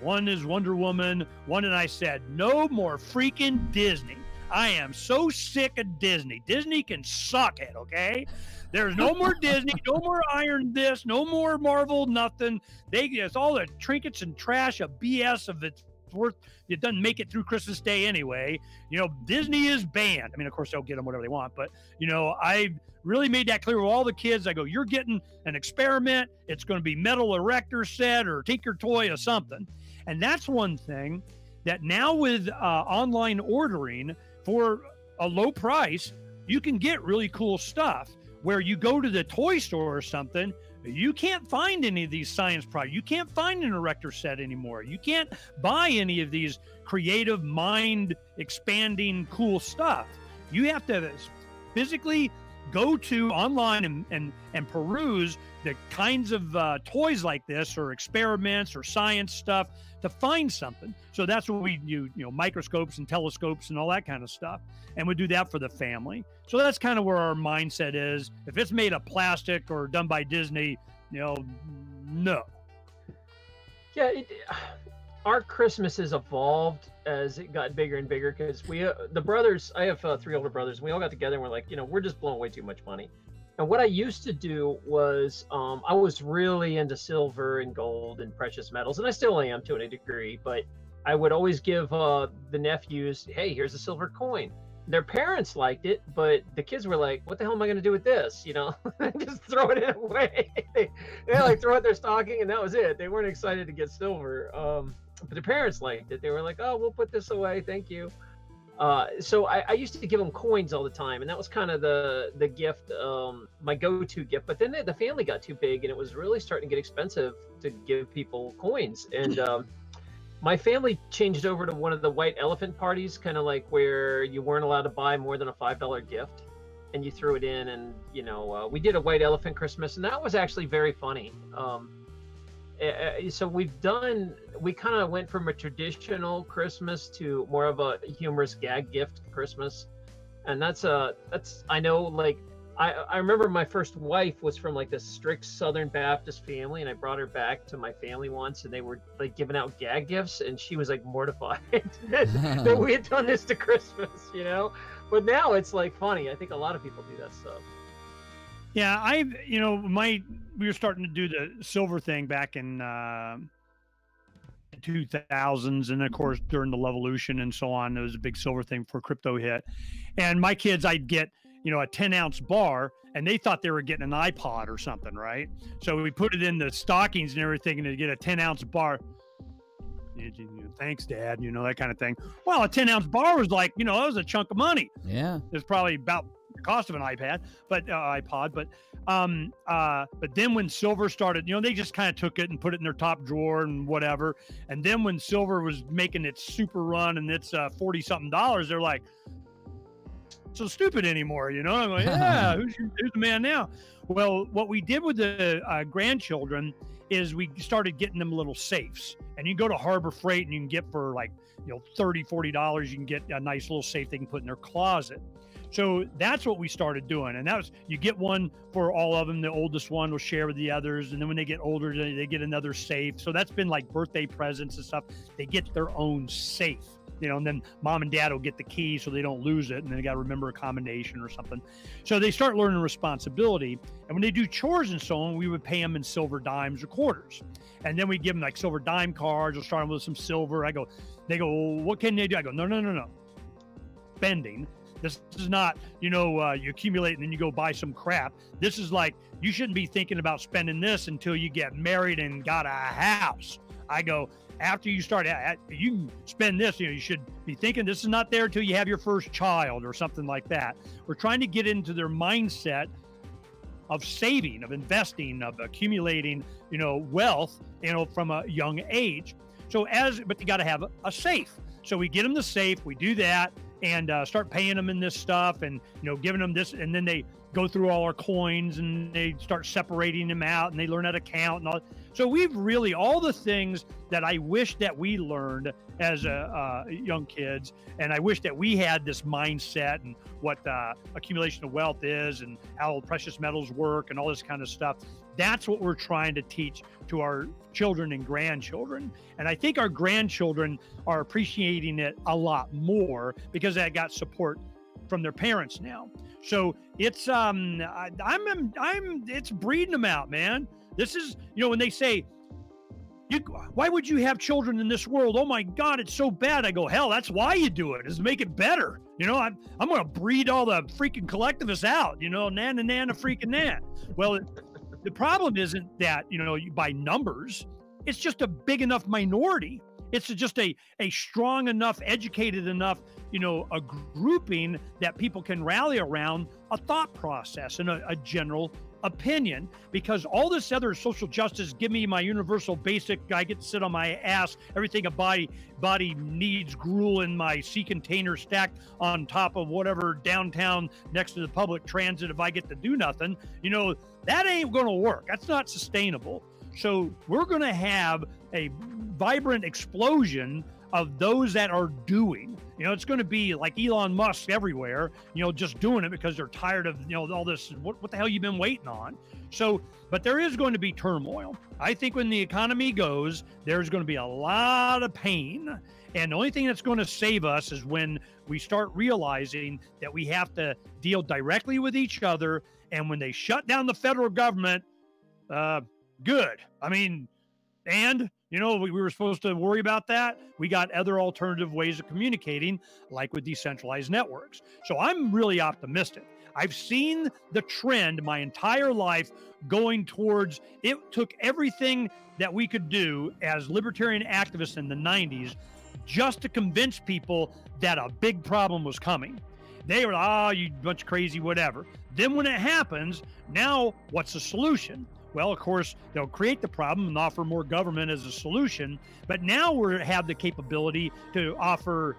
one is Wonder Woman, and I said, no more freaking Disney. I am so sick of Disney. Disney can suck it, okay? There's no more Disney, no more Iron this, no more Marvel, nothing. It's all the trinkets and trash of BS of it's worth. It doesn't make it through Christmas Day anyway. You know, Disney is banned. I mean, of course, they'll get them whatever they want, but, you know, I really made that clear with all the kids. I go, you're getting an experiment. It's going to be metal erector set or Tinker Toy or something. And that's one thing that now with online ordering for a low price, you can get really cool stuff. Where you go to the toy store or something, you can't find any of these science products. You can't find an erector set anymore. You can't buy any of these creative, mind expanding, cool stuff. You have to physically go to online and peruse the kinds of toys like this, or experiments or science stuff, to find something. So that's what we do, microscopes and telescopes and all that kind of stuff. And we do that for the family. So that's kind of where our mindset is. If it's made of plastic or done by Disney, no. Yeah, our Christmases evolved as it got bigger and bigger, because the brothers, I have 3 older brothers, and we all got together and we're like, we're just blowing way too much money. And what I used to do was, I was really into silver and gold and precious metals, and I still am to a degree, but I would always give the nephews, hey, here's a silver coin. Their parents liked it, but the kids were like, what the hell am I going to do with this? Just throw it away. they like throw it in their stocking, and that was it. They weren't excited to get silver. But the parents liked it. They were like, oh, we'll put this away. Thank you. So I used to give them coins all the time, and that was kind of the gift, my go-to gift. But then the family got too big, and it was really starting to get expensive to give people coins. And my family changed over to one of the white elephant parties, kind of like where you weren't allowed to buy more than a $5 gift, and you threw it in. And we did a white elephant Christmas, and that was actually very funny. So we kind of went from a traditional Christmas to more of a humorous gag gift Christmas. And that's I know, like, I remember my first wife was from like this strict Southern Baptist family, and I brought her back to my family once, and they were like giving out gag gifts, and she was like mortified that we had done this to Christmas, but now it's like funny. I think a lot of people do that stuff. Yeah, we were starting to do the silver thing back in 2000s, and of course during the Levolution and so on, there was a big silver thing for crypto hit. And my kids, I'd get a 10-ounce bar, and they thought they were getting an iPod or something, right? So we put it in the stockings and everything, and to get a 10-ounce bar. Thanks, Dad. That kind of thing. Well, a 10-ounce bar was like, that was a chunk of money. Yeah, it's probably about the cost of an iPod, but then when silver started, they just kind of took it and put it in their top drawer and whatever. And then when silver was making its super run and it's $40-something, they're like, so stupid anymore, I'm like, yeah, who's the man now? Well, what we did with the grandchildren is we started getting them little safes, and you go to Harbor Freight and you can get for like $30-40, you can get a nice little safe they can put in their closet. So that's what we started doing. And that was, you get one for all of them. The oldest one will share with the others. And then when they get older, they get another safe. So that's been like birthday presents and stuff. They get their own safe, and then mom and dad will get the key so they don't lose it. And then they got to remember a combination or something. So they start learning responsibility. And when they do chores and so on, we would pay them in silver dimes or quarters. And then we give them like silver dime cards or start them with some silver. They go, well, what can they do? I go, no. Spending. This is not, you accumulate and then you go buy some crap. This is like, you shouldn't be thinking about spending this until you get married and got a house. I go, after you start, you can spend this, you should be thinking this is not there until you have your first child or something like that. We're trying to get into their mindset of saving, of investing, of accumulating, wealth, from a young age. But you got to have a safe. So we get them the safe, we do that, and start paying them in this stuff, and giving them this, and then they go through all our coins and they start separating them out, and they learn how to count and all. So we've really, all the things that I wish that we learned as young kids, and I wish that we had this mindset and what accumulation of wealth is and how precious metals work and all this kind of stuff. That's what we're trying to teach to our children and grandchildren. And I think our grandchildren are appreciating it a lot more because they got support from their parents now. So it's it's breeding them out, man. This is, when they say, why would you have children in this world? Oh my God, it's so bad. I go, hell, that's why you do it, is to make it better. I'm going to breed all the freaking collectivists out, nana freaking nan. Well, the problem isn't that, by numbers, it's just a big enough minority. It's just a strong enough, educated enough, a grouping that people can rally around a thought process and a general opinion, because all this other social justice, give me my universal basic, I get to sit on my ass, everything a body needs, gruel in my sea container stacked on top of whatever downtown next to the public transit, if I get to do nothing, you know, that ain't going to work. That's not sustainable. So we're going to have a vibrant explosion of those that are doing. You know, it's going to be like Elon Musk everywhere, you know, just doing it because they're tired of, you know, all this, what the hell you been waiting on? So, but there is going to be turmoil. I think when the economy goes, there's going to be a lot of pain. And the only thing that's going to save us is when we start realizing that we have to deal directly with each other. And when they shut down the federal government, good. I mean, and you know, we were supposed to worry about that. We got other alternative ways of communicating, like with decentralized networks. So I'm really optimistic. I've seen the trend my entire life going towards, it took everything that we could do as libertarian activists in the 90s just to convince people that a big problem was coming. They were, you bunch of crazy, whatever. Then when it happens, now what's the solution? Well, of course, they'll create the problem and offer more government as a solution. But now we have the capability to offer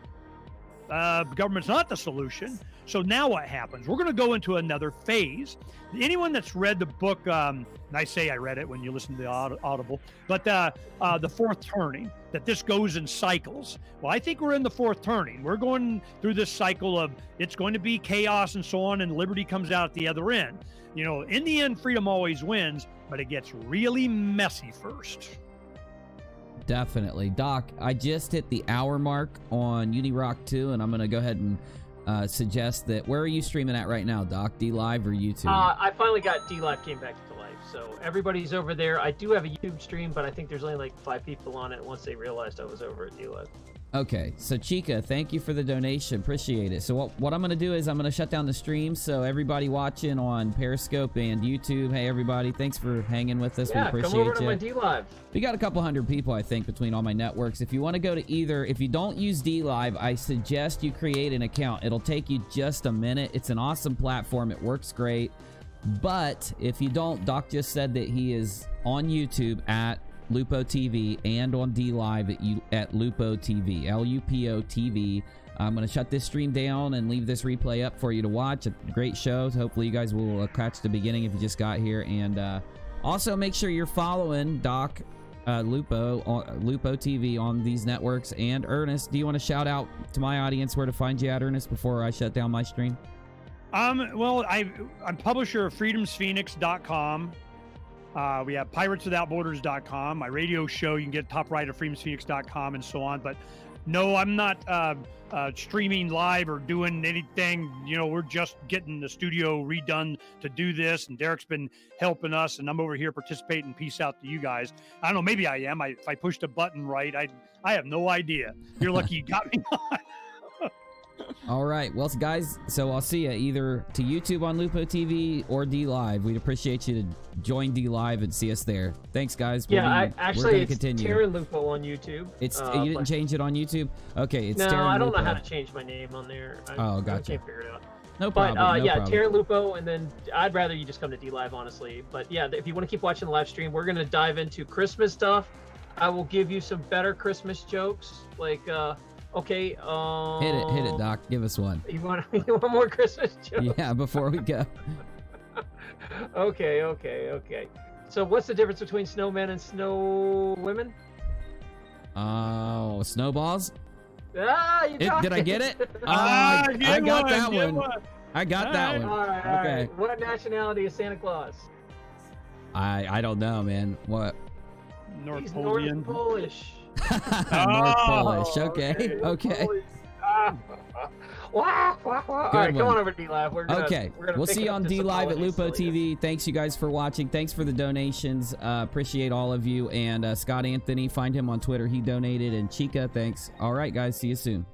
government's not the solution. So now what happens? We're going to go into another phase. Anyone that's read the book, and I say I read it when you listen to the Audible, but the fourth turning, that this goes in cycles. Well, I think we're in the fourth turning. We're going through this cycle of it's going to be chaos and so on, and liberty comes out at the other end. You know, in the end, freedom always wins, but it gets really messy first. Definitely. Doc, I just hit the hour mark on UNIRock 2, and I'm going to go ahead and suggest that, where are you streaming at right now, Doc? DVLive or YouTube? I finally got DVLive came back to life, so everybody's over there. I do have a YouTube stream, but I think there's only like 5 people on it once they realized I was over at DVLive. Okay, so Chica, thank you for the donation. Appreciate it. So what I'm going to do is I'm going to shut down the stream, so everybody watching on Periscope and YouTube, hey, everybody, thanks for hanging with us. Yeah, we appreciate come over to you. my DVLive. We got a couple hundred people, I think, between all my networks. If you want to go to either, if you don't use DVLive, I suggest you create an account. It'll take you just a minute. It's an awesome platform. It works great. But if you don't, Doc just said that he is on YouTube at LupoTV and on DVLive at LupoTV, LUPOTV. I'm going to shut this stream down and leave this replay up for you to watch. A great show. Hopefully you guys will catch the beginning if you just got here. And also make sure you're following Doc LupoTV on these networks. And Ernest, do you want to shout out to my audience where to find you at, Ernest, before I shut down my stream? Well, I'm publisher of freedomsphoenix.com. We have pirateswithoutborders.com. My radio show, you can get top right of freedomsphoenix.com and so on. But no, I'm not streaming live or doing anything. You know, we're just getting the studio redone to do this. And Derek's been helping us, and I'm over here participating. Peace out to you guys. I don't know, maybe I am. If I pushed a button right, I have no idea. You're lucky you got me on. All right, well, guys, so I'll see you either to YouTube on LupoTV or DVLive. We'd appreciate you to join DVLive and see us there. Thanks, guys. Actually, it's Terra Lupo on YouTube. It's you didn't change it on YouTube? Okay, it's no, Terra I don't Lupo. know how to change my name on there. Oh, gotcha. I can't figure it out. No problem. But Terra Lupo, and then I'd rather you just come to DVLive, honestly. But yeah, if you want to keep watching the live stream, we're gonna dive into Christmas stuff. I will give you some better Christmas jokes, like okay. Hit it, Doc. Give us one. You want more Christmas jokes? Yeah, before we go. Okay. So what's the difference between snowmen and snow women? Oh, snowballs? Did I get it? I got that one. I got that one. All right. What nationality is Santa Claus? I don't know, man. What? He's North Polish. North Polish. Okay. Polish. All right, come on over to DVLive. We'll see you on DVLive at LupoTV. Thanks, you guys, for watching. Thanks for the donations. Appreciate all of you. And Scott Anthony, find him on Twitter. He donated. And Chica, thanks. All right, guys. See you soon.